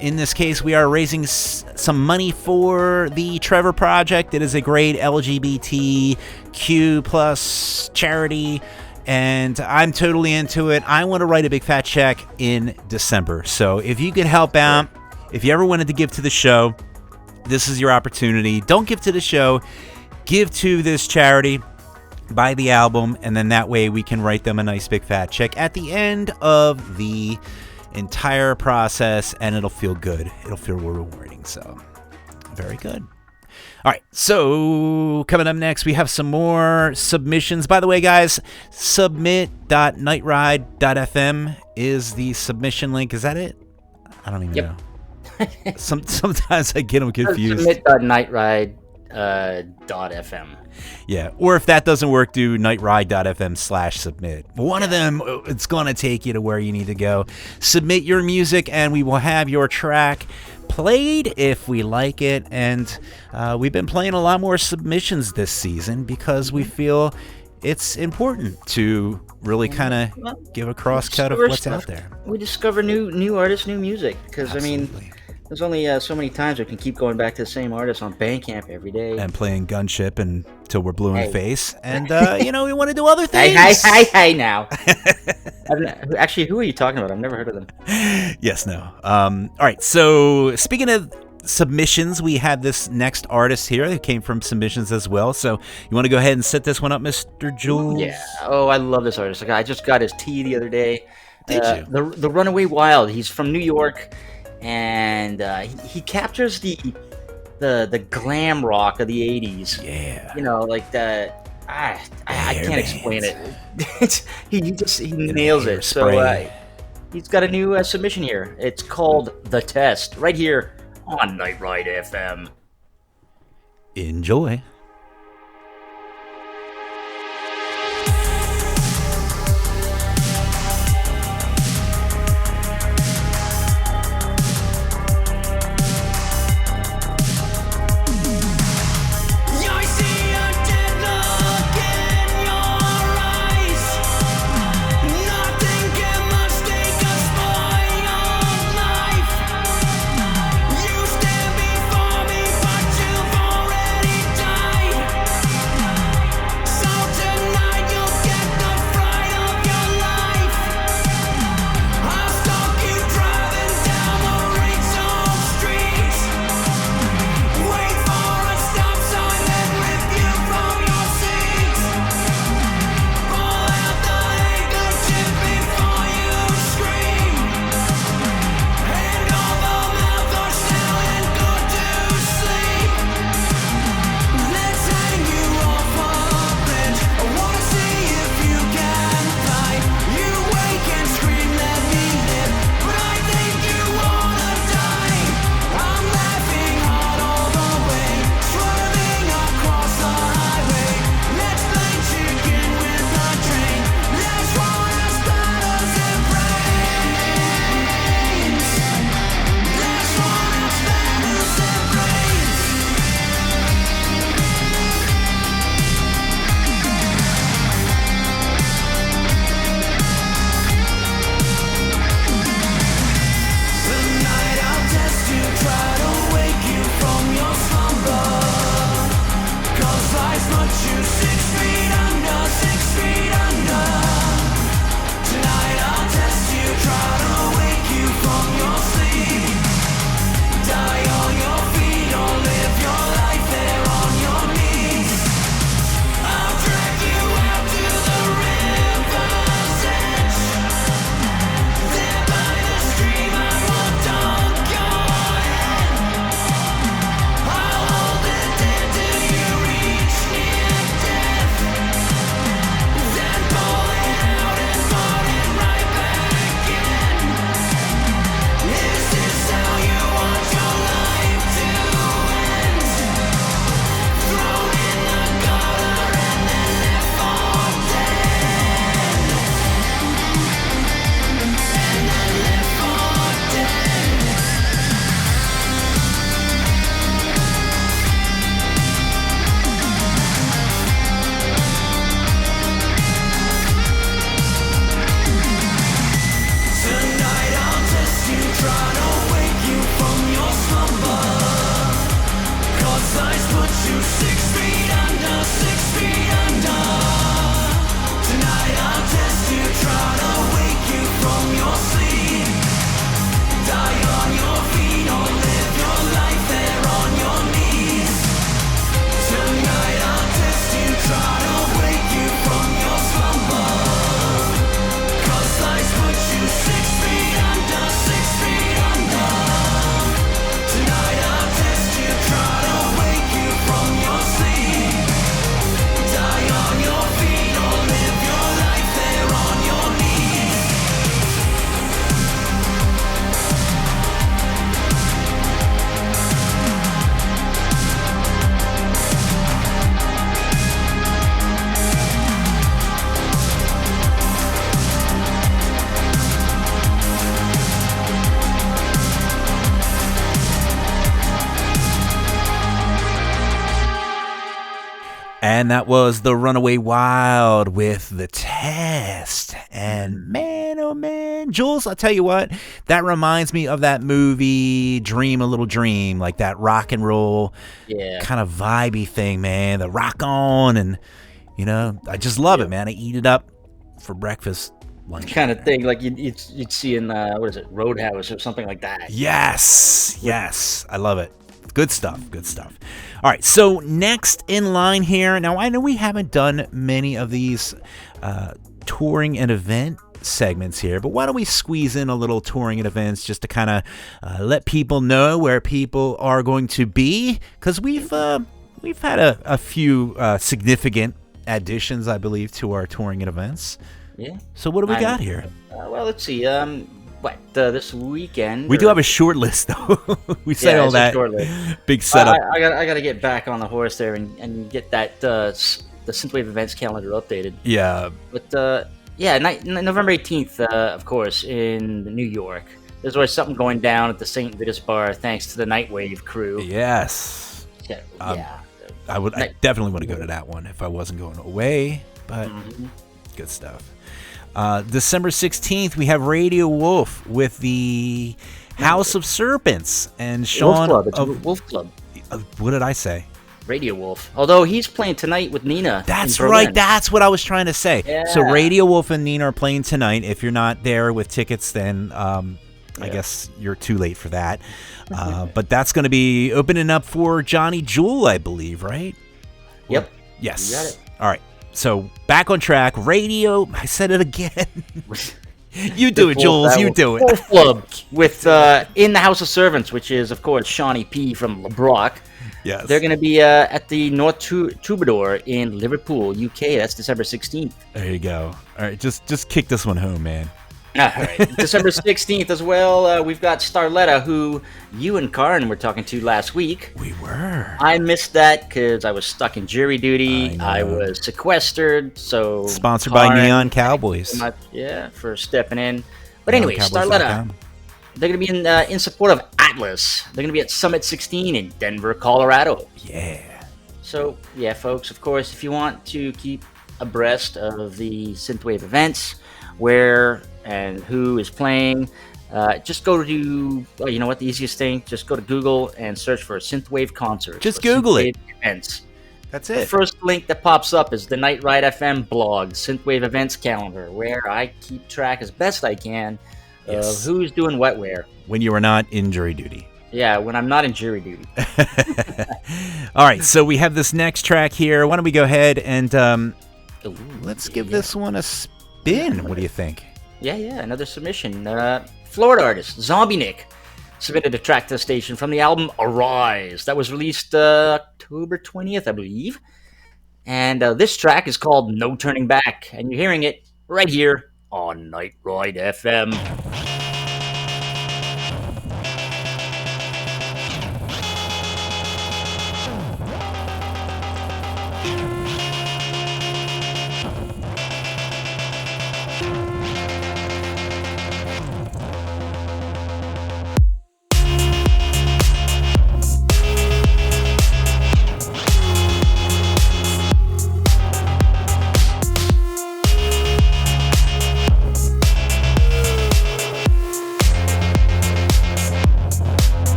S1: In this case, we are raising some money for the Trevor Project. It is a great LGBTQ plus charity, and I'm totally into it. I want to write a big fat check in December. So if you could help out, if you ever wanted to give to the show, this is your opportunity. Don't give to the show. Give to this charity. Buy the album, and then that way we can write them a nice big fat check at the end of the entire process, and it'll feel good. It'll feel rewarding. So, very good. All right, so coming up next, we have some more submissions. By the way, guys, submit.nightride.fm is the submission link. Is that it? I don't even know. Sometimes I get them confused.
S2: Submit.nightride.fm.
S1: Yeah, or if that doesn't work, do nightride.fm/submit. One of them, it's going to take you to where you need to go. Submit your music, and we will have your track played if we like it. And we've been playing a lot more submissions this season because we feel it's important to really kind of give a crosscut of what's out there.
S2: We discover new artists, new music, because
S1: Absolutely.
S2: I mean, there's only so many times we can keep going back to the same artist on Bandcamp every day
S1: and playing Gunship until we're blue in the face. And we want to do other things.
S2: Hey now. Actually, who are you talking about? I've never heard of them.
S1: Yes, no. All right, so speaking of submissions, we have this next artist here that came from submissions as well. So you want to go ahead and set this one up, Mr. Jules?
S2: Yeah. Oh, I love this artist. I just got his tea the other day.
S1: Did you?
S2: The Runaway Wild. He's from New York, and he captures the glam rock of the 80s.
S1: Yeah.
S2: Like the I can't explain it. he nails it. So he's got a new submission here. It's called The Test, right here on Night Ride FM.
S1: Enjoy.
S4: You stand before me, but you've already died.
S1: And that was the Runaway Wild with The Test. And man, oh man, Jules, I'll tell you what, that reminds me of that movie Dream a Little Dream, like that rock and roll kind of vibey thing, man. The rock on, and you know, I just love it, man. I eat it up for breakfast, lunch.
S2: Kind of thing, like you'd see in, what is it, Roadhouse or something like that.
S1: Yes, I love it. Good stuff. All right, so next in line here. Now, I know we haven't done many of these touring and event segments here, but why don't we squeeze in a little touring and events just to kind of let people know where people are going to be? Because we've had a few significant additions, I believe, to our touring and events. Yeah. So what do we got here?
S2: Well, let's see. This weekend
S1: we do have a short list, though. We said all that big setup.
S2: I got to get back on the horse there and get that the Synthwave events calendar updated.
S1: Yeah.
S2: But November 18th, of course, in New York. There's always something going down at the St. Vitus Bar, thanks to the Nightwave crew.
S1: Yes. I definitely want to go to that one if I wasn't going away. But good stuff. December 16th, we have Radio Wolf with the House of Serpents and Sean
S2: Wolf Club. It's Wolf Club.
S1: What did I say?
S2: Radio Wolf. Although he's playing tonight with Nina.
S1: That's right. That's what I was trying to say. Yeah. So Radio Wolf and Nina are playing tonight. If you're not there with tickets, then I guess you're too late for that. But that's going to be opening up for Johnny Jewel, I believe, right?
S2: Yep.
S1: Yes.
S2: You got it.
S1: All right. So back on track. Radio. I said it again. You do it, Jules. You do it.
S2: Wolf Club with In the House of Servants, which is, of course, Shawnee P. from LeBrock.
S1: Yes.
S2: They're going to be at the North Troubadour in Liverpool, UK. That's December 16th.
S1: There you go. All right. Just kick this one home, man.
S2: All right. December 16th as well, we've got Starletta, who you and Karin were talking to last week.
S1: We were.
S2: I missed that because I was stuck in jury duty. I was sequestered, so...
S1: Sponsored by Neon Cowboys.
S2: For stepping in. But anyway, Starletta, they're going to be in support of Atlas. They're going to be at Summit 16 in Denver, Colorado.
S1: Yeah.
S2: So, folks, of course, if you want to keep abreast of the Synthwave events, where and who is playing, just go to, you know what, the easiest thing, just go to Google and search for Synthwave concerts.
S1: Just Google it.
S2: Events.
S1: That's it.
S2: The first link that pops up is the Night Ride FM blog, Synthwave events calendar, where I keep track as best I can of who's doing what where.
S1: When you are not in jury duty.
S2: Yeah, when I'm not in jury duty.
S1: All right, so we have this next track here. Why don't we go ahead and let's give this one a spin. What do you think?
S2: Yeah, another submission. Florida artist, Zombie Nick, submitted a track to the station from the album Arise. That was released October 20th, I believe. And this track is called No Turning Back, and you're hearing it right here on Night Ride FM.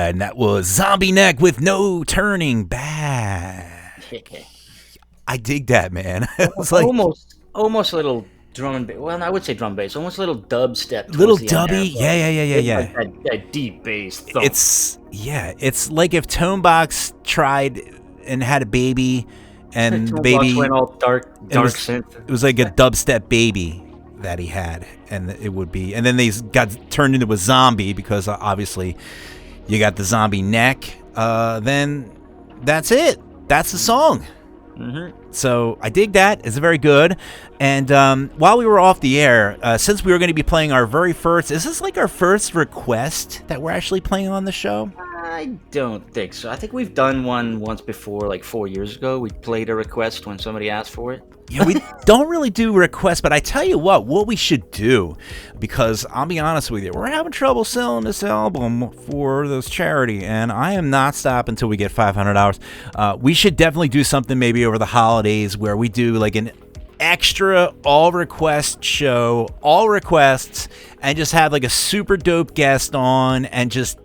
S1: and that was Zombie Neck with No Turning Back. I dig that, man. It was like
S2: almost a little drum and bass. Well, I would say drum bass. Almost a little dubstep.
S1: Little dubby. Yeah.
S2: Like that deep bass. Thump.
S1: It's like if Tonebox tried and had a baby, and the baby
S2: went all dark synth.
S1: It was like a dubstep baby that he had, and it would be, and then they got turned into a zombie because obviously you got the zombie neck. Then that's it. That's the song. So I dig that. It's very good. And while we were off the air, since we were going to be playing our very first, is this like our first request that we're actually playing on the show?
S2: I don't think so. I think we've done one once before, like 4 years ago. We played a request when somebody asked for it.
S1: Yeah, we don't really do requests, but I tell you what we should do, because I'll be honest with you, we're having trouble selling this album for this charity, and I am not stopping until we get $500. We should definitely do something maybe over the holidays where we do like an extra all request show, all requests, and just have like a super dope guest on and just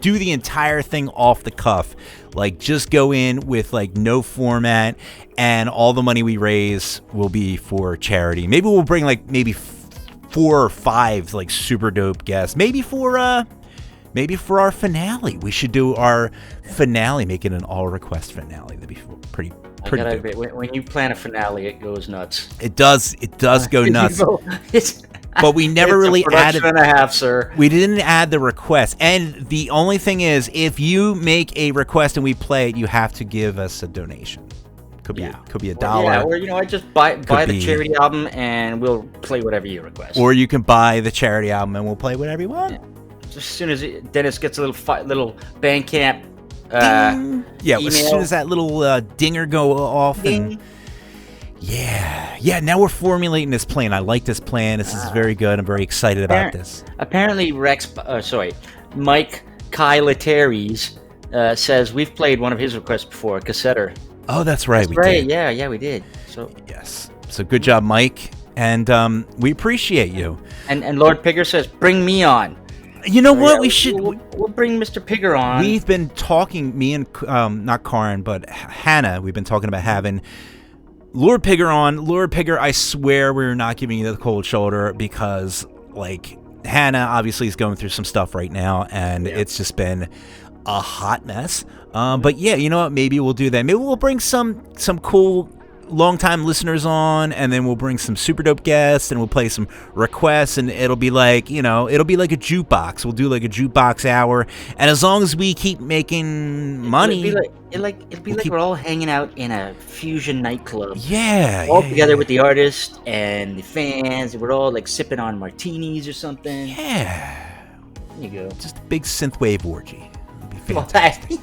S1: do the entire thing off the cuff. Like, just go in with like no format, and all the money we raise will be for charity. Maybe we'll bring like maybe 4 or 5 like super dope guests. Maybe for our finale, we should do our finale, make it an all request finale. That'd be pretty
S2: I gotta admit, when you plan a finale, it goes nuts.
S1: It does go nuts. But we never really added.
S2: And a half, sir.
S1: We didn't add the request, and the only thing is, if you make a request and we play it, you have to give us a donation. Could be $1.
S2: Or I just buy the charity album and we'll play whatever you request.
S1: Or you can buy the charity album and we'll play whatever you want.
S2: Yeah. Just as soon as Dennis gets a little Bandcamp.
S1: Email. As soon as that little dinger go off.
S2: Ding.
S1: Yeah. Now we're formulating this plan. I like this plan. This is very good. I'm very excited about this.
S2: Apparently, Mike Kylateres says we've played one of his requests before, Cassetter.
S1: Oh, that's right.
S2: We did. Yeah, we did. So
S1: yes. So good job, Mike, and we appreciate you.
S2: And Lord Pigger says, "Bring me on."
S1: You know what? We should.
S2: We'll bring Mr. Pigger on.
S1: We've been talking. Me and not Karin, but Hannah. We've been talking about having Lord Pigger on. Lord Pigger, I swear we're not giving you the cold shoulder because, like, Hannah obviously is going through some stuff right now, and it's just been a hot mess. But yeah, you know what? Maybe we'll do that. Maybe we'll bring some cool longtime listeners on, and then we'll bring some super dope guests, and we'll play some requests, and it'll be like, it'll be like a jukebox. We'll do like a jukebox hour, and as long as we keep making money,
S2: it'll be like we're all hanging out in a fusion nightclub.
S1: Yeah,
S2: all together with the artist and the fans, and we're all like sipping on martinis or something.
S1: Yeah,
S2: there you go.
S1: Just a big synthwave orgy. It'll be fantastic.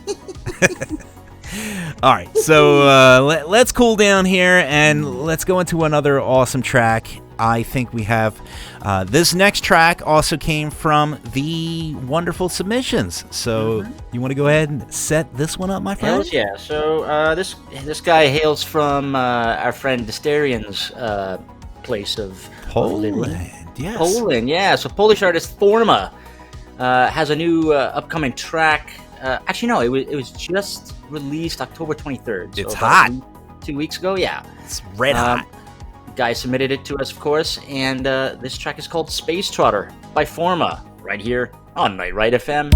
S1: All right, so let's cool down here and let's go into another awesome track. I think we have this next track also came from the wonderful submissions. So you want to go ahead and set this one up, my friend?
S2: Hells yeah. So this guy hails from our friend Dysterian's place of
S1: Poland. Yes.
S2: Poland, yeah. So Polish artist Forma has a new upcoming track. Actually, no, it was just released October 23rd. So
S1: it's hot.
S2: 2 weeks ago, yeah.
S1: It's red hot.
S2: Guy submitted it to us, of course, and this track is called Space Trotter by Forma, right here on Night Ride FM.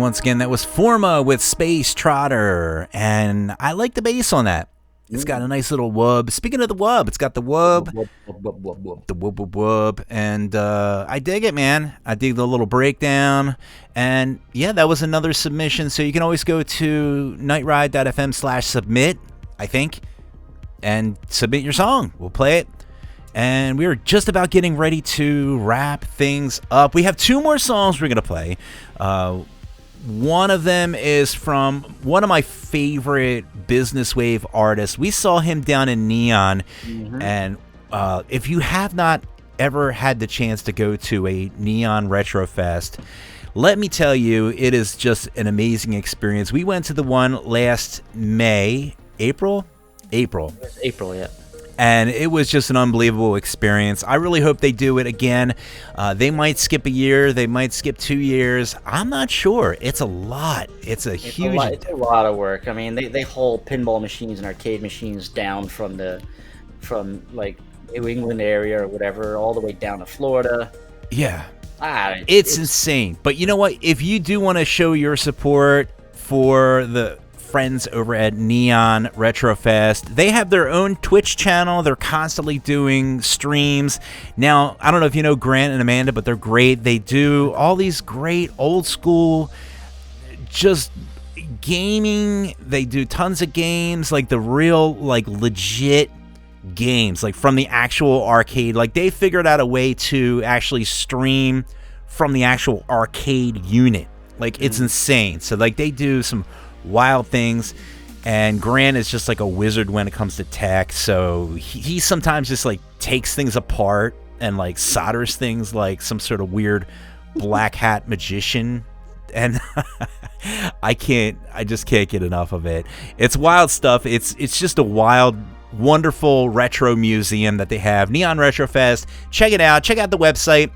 S1: once again, that was Forma with Space Trotter, and I like the bass on that. It's got a nice little wub. Speaking of the wub, it's got the wub, the wub, and I dig it, man. I dig the little breakdown, and yeah, that was another submission. So you can always go to nightride.fm/submit, I think, and submit your song. We'll play it. And we are just about getting ready to wrap things up. We have 2 more songs we're going to play. One of them is from one of my favorite Business Wave artists. We saw him down in Neon. And if you have not ever had the chance to go to a Neon Retro Fest, let me tell you, it is just an amazing experience. We went to the one last April.
S2: It was April, yeah.
S1: And it was just an unbelievable experience. I really hope they do it again. They might skip a year. They might skip 2 years. I'm not sure. It's a lot. It's a
S2: lot of work. I mean, they haul pinball machines and arcade machines down from like New England area or whatever, all the way down to Florida.
S1: Yeah. It's insane. But you know what? If you do want to show your support for the friends over at Neon Retro Fest, they have their own Twitch channel. They're constantly doing streams. Now, I don't know if you know Grant and Amanda, but they're great. They do all these great old school just gaming. They do tons of games, like the real, like legit games, like from the actual arcade. Like they figured out a way to actually stream from the actual arcade unit. Like it's insane. So like they do some wild things, and Grant is just like a wizard when it comes to tech. So he sometimes just like takes things apart and like solders things like some sort of weird black hat magician, and I just can't get enough of it. It's wild stuff. It's just a wild, wonderful retro museum that they have, Neon Retro Fest. Check it out. Check out the website,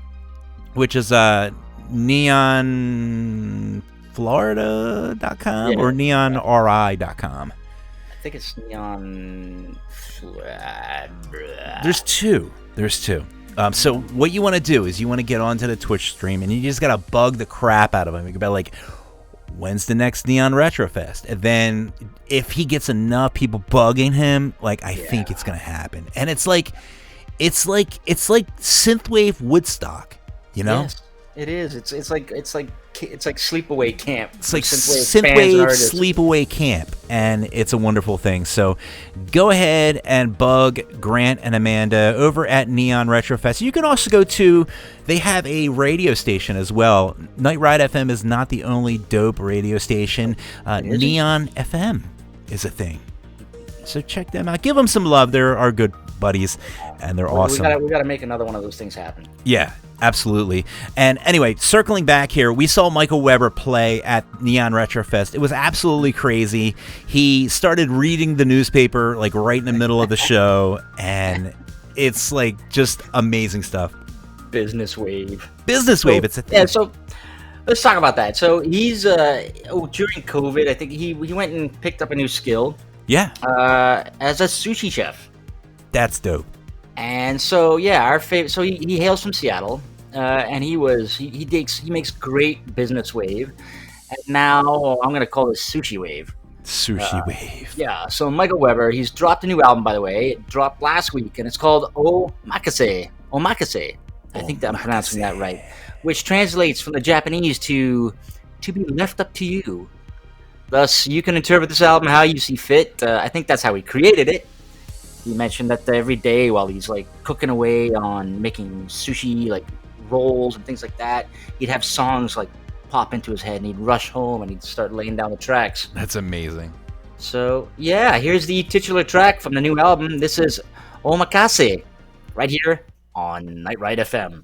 S1: which is neonflorida.com or neonri.com.
S2: I think it's Neon.
S1: There's two. So what you want to do is you want to get onto the Twitch stream, and you just gotta bug the crap out of him. You can be like, when's the next Neon Retro Fest? And then if he gets enough people bugging him, like I think it's gonna happen. And it's like synthwave Woodstock, you know?
S2: Yes, it is. It's like sleepaway camp.
S1: It's like synthwave sleepaway camp, and it's a wonderful thing. So go ahead and bug Grant and Amanda over at Neon Retro Fest. You can also go to, they have a radio station as well. Night Ride FM is not the only dope radio station. Neon FM is a thing. So check them out. Give them some love. They're our good buddies, and they're awesome.
S2: We gotta make another one of those things happen.
S1: Yeah, absolutely. And anyway, circling back here, we saw Michael Weber play at Neon Retro Fest. It was absolutely crazy. He started reading the newspaper like right in the middle of the show, and it's like just amazing stuff.
S2: Business Wave.
S1: It's a thing.
S2: Yeah, so let's talk about that. So he's during COVID, I think he went and picked up a new skill.
S1: Yeah.
S2: As a sushi chef.
S1: That's dope.
S2: And so yeah, our favorite. So he hails from Seattle, and he makes great Business Wave, and now I'm gonna call this Sushi Wave.
S1: Sushi Wave.
S2: Yeah. So Michael Weber, he's dropped a new album, by the way. It dropped last week, and it's called Omakase. I think that I'm pronouncing that right, which translates from the Japanese to be left up to you. Thus, you can interpret this album how you see fit. I think that's how he created it. He mentioned that every day while he's like cooking away on making sushi, like rolls and things like that, he'd have songs like pop into his head, and he'd rush home and he'd start laying down the tracks.
S1: That's amazing.
S2: So yeah, here's the titular track from the new album. This is Omakase, right here on Night Ride FM.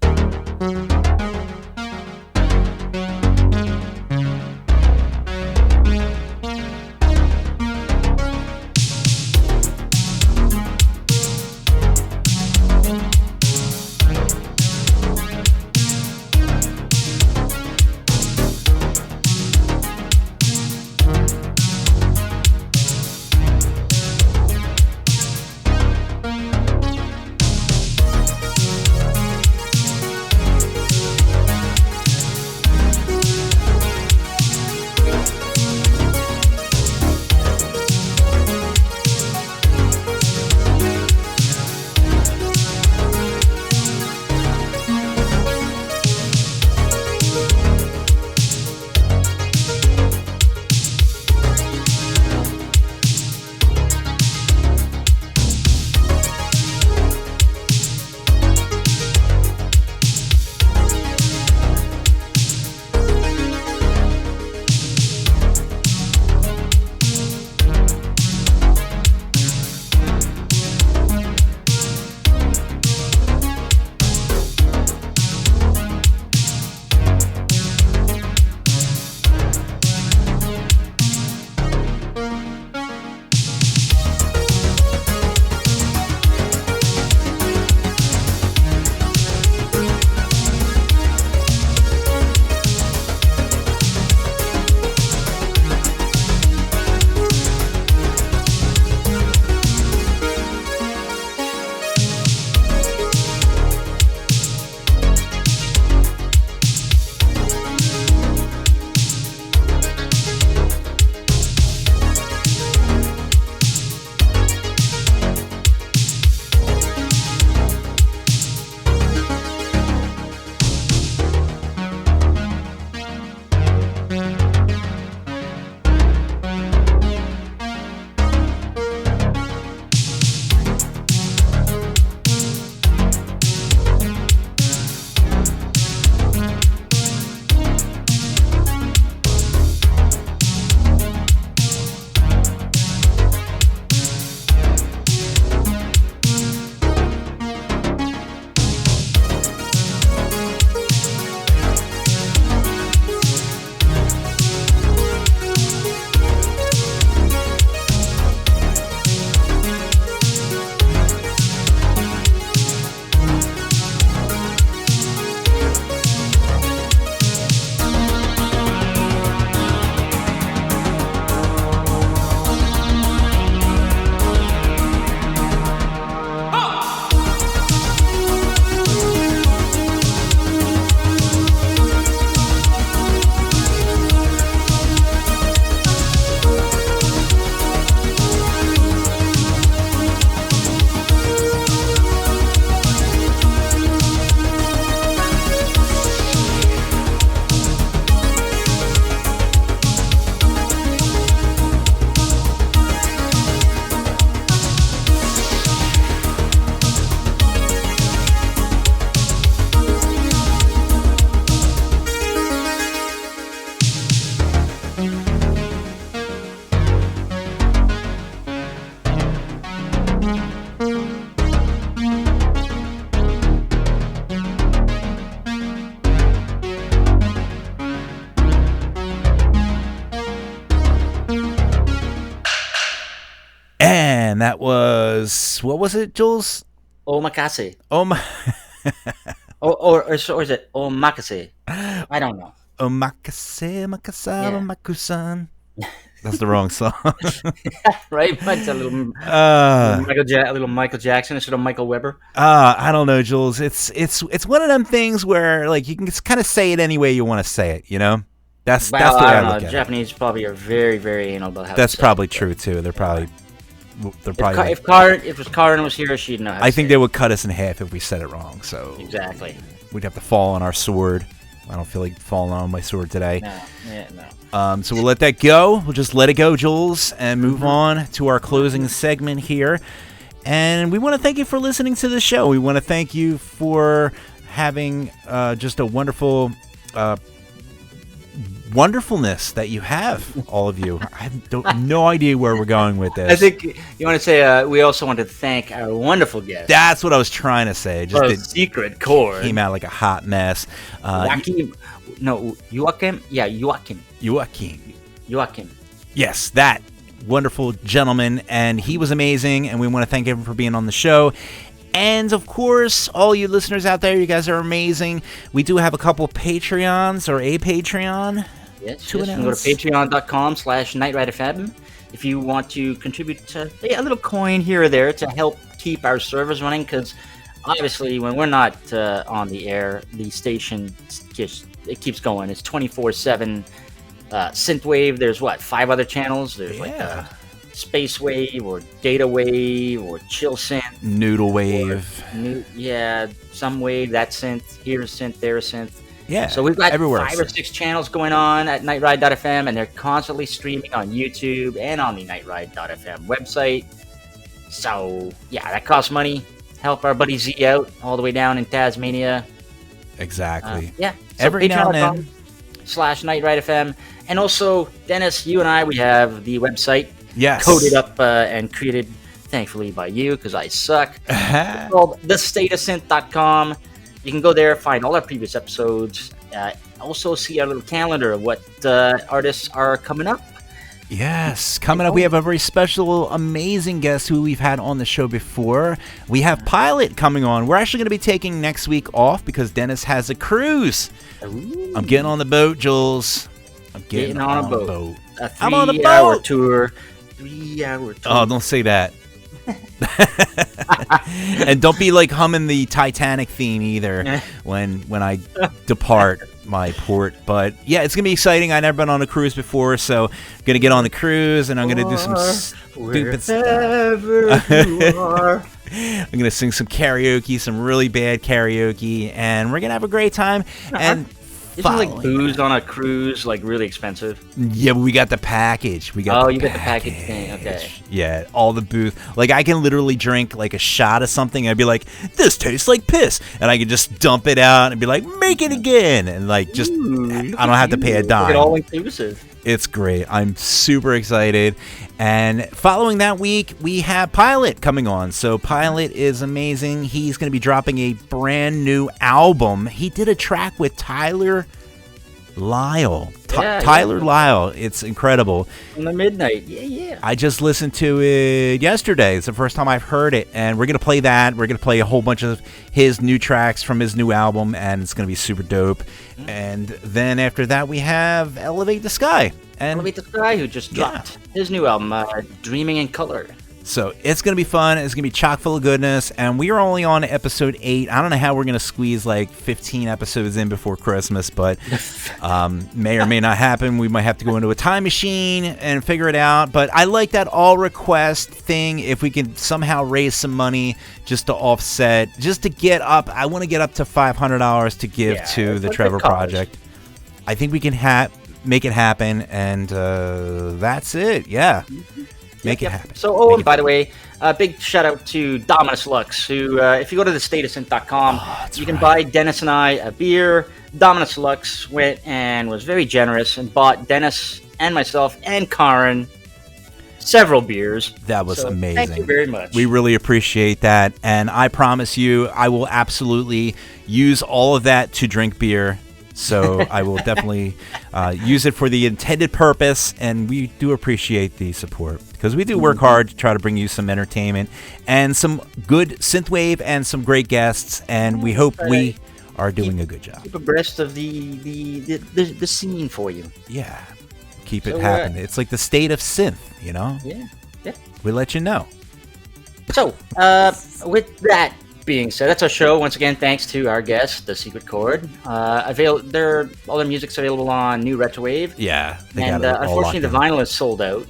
S1: And that was, what was it, Jules?
S2: Omakase.
S1: Oh my.
S2: Or is it omakase? I don't know.
S1: Omakase, makasaba,
S2: Yeah.
S1: makusan. That's the wrong song.
S2: Right? But it's a little, little Michael Jackson instead of Michael Weber.
S1: I don't know, Jules. It's one of them things where like you can just kind of say it any way you want to say it. You know, that's
S2: Well,
S1: the way
S2: I
S1: I
S2: don't
S1: look
S2: know.
S1: at
S2: Japanese probably are very, very anal about how.
S1: That's
S2: to say
S1: probably
S2: it.
S1: true too. They're probably
S2: If Karin was here, she'd know how.
S1: I
S2: to
S1: think
S2: say
S1: they would cut us in half if we said it wrong. So
S2: exactly.
S1: we'd have to fall on our sword. I don't feel like falling on my sword today.
S2: No.
S1: So we'll let that go. We'll just let it go, Jules, and move on to our closing segment here. And we want to thank you for listening to the show. We want to thank you for having just a wonderful wonderfulness that you have, all of you. I have no idea where we're going with this.
S2: I think you want to say we also want to thank our wonderful guest.
S1: That's what I was trying to say. Just
S2: The Secret Chord.
S1: Came out like a hot mess.
S2: Joachim. Yeah, Joachim. Joachim.
S1: Yes, that wonderful gentleman, and he was amazing, and we want to thank him for being on the show. And, of course, all you listeners out there, you guys are amazing. We do have a couple Patreons, or a Patreon.
S2: Yes, you can go to patreon.com/NightRideFM if you want to contribute a little coin here or there to help keep our servers running, because obviously when we're not on the air, the station it keeps going. It's 24/7 synthwave. There's 5 other channels. There's Space Wave or Data Wave or Chill Synth,
S1: Noodle Wave.
S2: Some wave, that synth, here synth, there synth.
S1: Yeah,
S2: so we've got
S1: everywhere
S2: 5 or 6 channels going on at nightride.fm, and they're constantly streaming on YouTube and on the nightride.fm website. So yeah, that costs money. Help our buddy Z out all the way down in Tasmania.
S1: Exactly.
S2: So
S1: every now and then.
S2: /NightRideFM. And also, Dennis, you and I, we have the website coded up and created, thankfully, by you, because I suck. It's called thestatusynth.com. You can go there, find all our previous episodes, also see our little calendar of what artists are coming up.
S1: Yes, coming up, we have a very special, amazing guest who we've had on the show before. We have Pilot coming on. We're actually going to be taking next week off because Dennis has a cruise.
S2: Ooh.
S1: I'm getting on the boat, Jules. I'm getting on a boat.
S2: I'm on the boat. 3-hour tour. 3-hour tour.
S1: Oh, don't say that. And don't be like humming the Titanic theme either when I depart my port. But yeah, it's gonna be exciting. I've never been on a cruise before, so I'm gonna get on the cruise and I'm gonna do some stupid stuff. I'm gonna sing some karaoke, some really bad karaoke, and we're gonna have a great time. And
S2: isn't like booze on a cruise like really expensive?
S1: Yeah, but we got the package. We got
S2: got the package thing. Okay.
S1: Yeah, all the booze. Like I can literally drink like a shot of something and I'd be like, this tastes like piss. And I can just dump it out and be like, make it again. And like just I don't have to pay a dime.
S2: It's all inclusive.
S1: It's great. I'm super excited. And following that week, we have Pilot coming on. So Pilot is amazing. He's going to be dropping a brand new album. He did a track with Tyler Lyle. Tyler Lyle. It's incredible.
S2: On the midnight. Yeah.
S1: I just listened to it yesterday. It's the first time I've heard it. And we're going to play that. We're going to play a whole bunch of his new tracks from his new album. And it's going to be super dope. And then after that, we have Elevate the Sky.
S2: Elevate the Sky, who just dropped his new album, Dreaming in Color.
S1: So it's going to be fun. It's going to be chock full of goodness. And we are only on episode 8. I don't know how we're going to squeeze like 15 episodes in before Christmas, but may or may not happen. We might have to go into a time machine and figure it out. But I like that all request thing. If we can somehow raise some money just to offset, just to get up. I want to get up to $500 to give to the Trevor Project. I think we can make it happen. And that's it. Yeah. Make it happen.
S2: So, and by the way, a big shout out to Dominus Lux, who, if you go to thestatusynth.com, you can buy Dennis and I a beer. Dominus Lux went and was very generous and bought Dennis and myself and Karin several beers.
S1: That was amazing.
S2: Thank you very much.
S1: We really appreciate that. And I promise you, I will absolutely use all of that to drink beer. So I will definitely use it for the intended purpose, and we do appreciate the support because we do work hard to try to bring you some entertainment and some good synthwave and some great guests, and we hope we are doing a good job.
S2: Keep abreast of the scene for you.
S1: Yeah, keep it happening. It's like the state of synth, you know?
S2: Yeah.
S1: We let you know.
S2: So, with that being said, that's our show. Once again, thanks to our guest, the Secret Chord. All their music's available on NewRetroWave.
S1: Yeah,
S2: and unfortunately, the vinyl is sold out.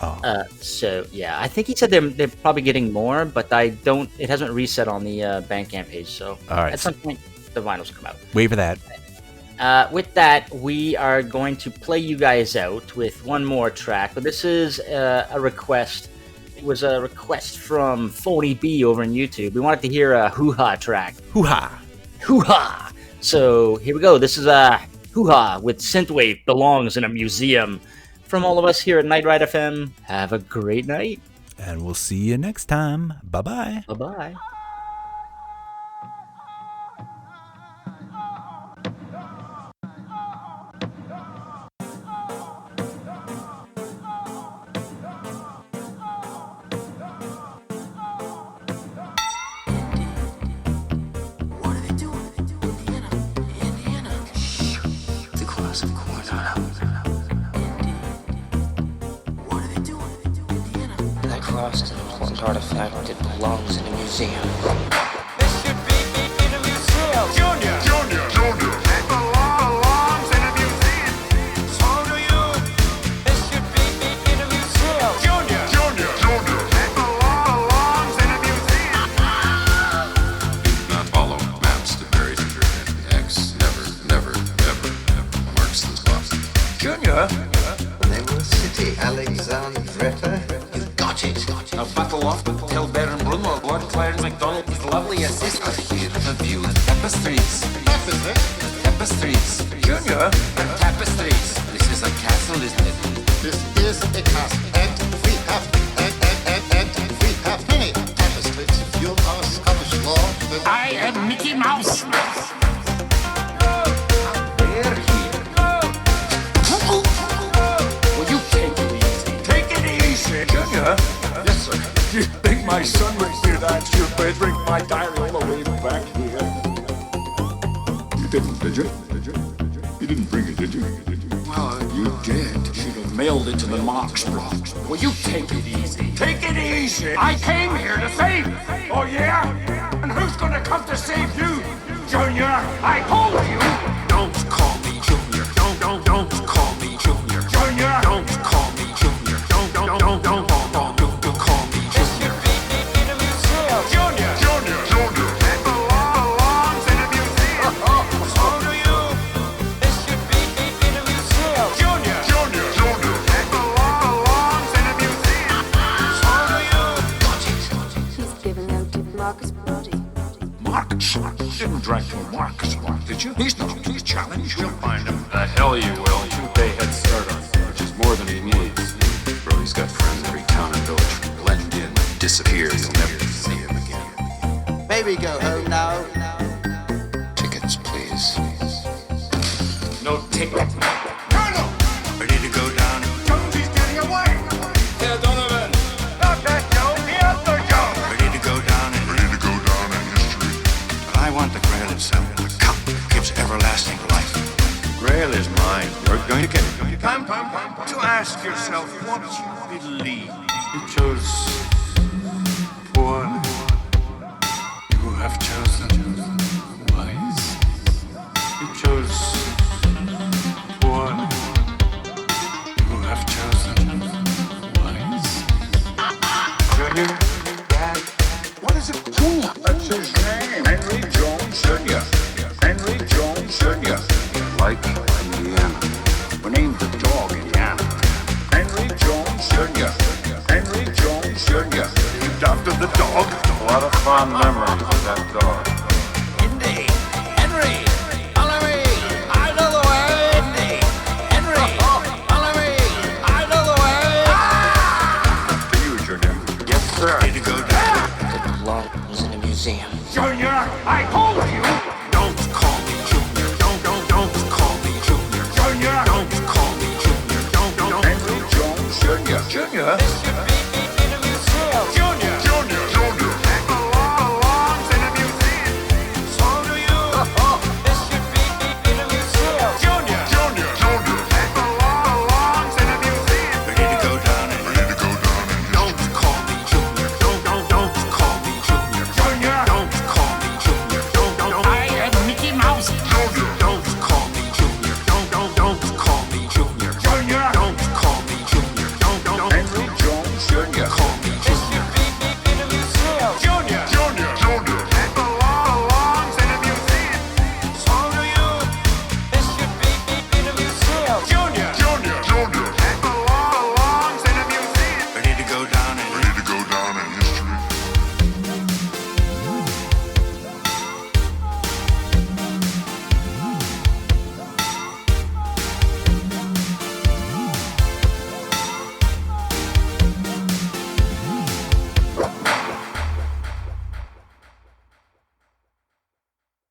S1: Oh.
S2: So yeah, I think he said they're probably getting more, but it hasn't reset on the Bandcamp page. So
S1: all right,
S2: at some point, the vinyls come out.
S1: Wait for that.
S2: With that, we are going to play you guys out with one more track, but this is a request. It was a request from Phony B over on YouTube. We wanted to hear a hoo-ha track.
S1: Hoo-ha!
S2: Hoo-ha! So here we go. This is a hoo-ha with Synthwave Belongs in a Museum. From all of us here at Night Ride FM, have a great night.
S1: And we'll see you next time. Bye-bye.
S2: Bye-bye.
S4: Lost an important artifact. It belongs in a museum.
S5: This should be in a museum. Junior. It belongs in a museum. So do you. This should be in a museum. Junior. It belongs in a museum.
S6: Not follow maps to buried treasure. X never marks the spot.
S7: Junior? They were city Alexandretta.
S8: A battle off with Kel Baron Brunwell, Lord Clarence MacDonald, his lovely assistant.
S6: Here a view of tapestries. Tapestries.
S7: Junior?
S6: Tapestries. This is a castle, isn't it?
S9: This is a castle, and we have many tapestries. If you'll ask Scottish law, then
S5: I am Mickey Mouse.
S7: They're here.
S8: Will you take it easy?
S7: Take it easy. Junior?
S9: yes, sir.
S7: Do you think my son would do that? You better bring my diary all the way back here.
S6: You didn't, did you? You didn't bring it, did you?
S8: Well, you did. Should have mailed it to the Marks Bronx. Will you take it easy?
S7: Take it easy.
S5: I came here to save.
S7: Oh, yeah? And who's gonna come to save you? Junior?
S5: I told you.
S8: Don't call me Junior. Don't call me Junior.
S7: Junior?
S8: Don't call me Junior. Don't call me
S5: This
S8: Junior.
S5: should be in a museum.
S7: Junior?
S5: It belongs in a museum. So do you. This should be in a museum.
S7: Junior?
S5: It belongs in a museum. So do you.
S10: He's given out to Marcus Brody.
S8: Marcus? Didn't drag to Marcus, did you? He's not. He's challenged.
S6: You'll find him. The hell you will. 2-day head start on him, which is more than he needs. Brody's got friends in every town and village. Blend in, disappear. You'll never see him again.
S9: May we go home now?
S6: Tickets, please.
S8: No ticket.
S7: Colonel!
S8: Ready to go down?
S7: Jonesy's getting away!
S8: Here, Donovan.
S7: Not that Joe, the other Joe!
S8: Ready to go down in history. But I want the Grail itself. The cup gives everlasting life.
S6: Grail is mine. You're going to get it.
S7: Time to ask yourself what you believe.
S6: You chose one. You have chosen wise. You chose one. You have chosen wise. Junior?
S7: What is it, Junior? That's his name. Henry Jones Jr. Henry Jones Jr.
S6: Like Indiana.
S7: We named the dog Indiana. Henry Jones Jr. Henry Jones Jr. You adopted the dog?
S6: A lot of fond memories of that dog.
S5: Indy. Henry. Follow me. I know the way. Indy. Henry. Follow me. I know the way.
S6: To you, Junior.
S8: Yes, sir. Ready to go down?
S4: It belongs in a museum.
S7: Junior,
S5: I told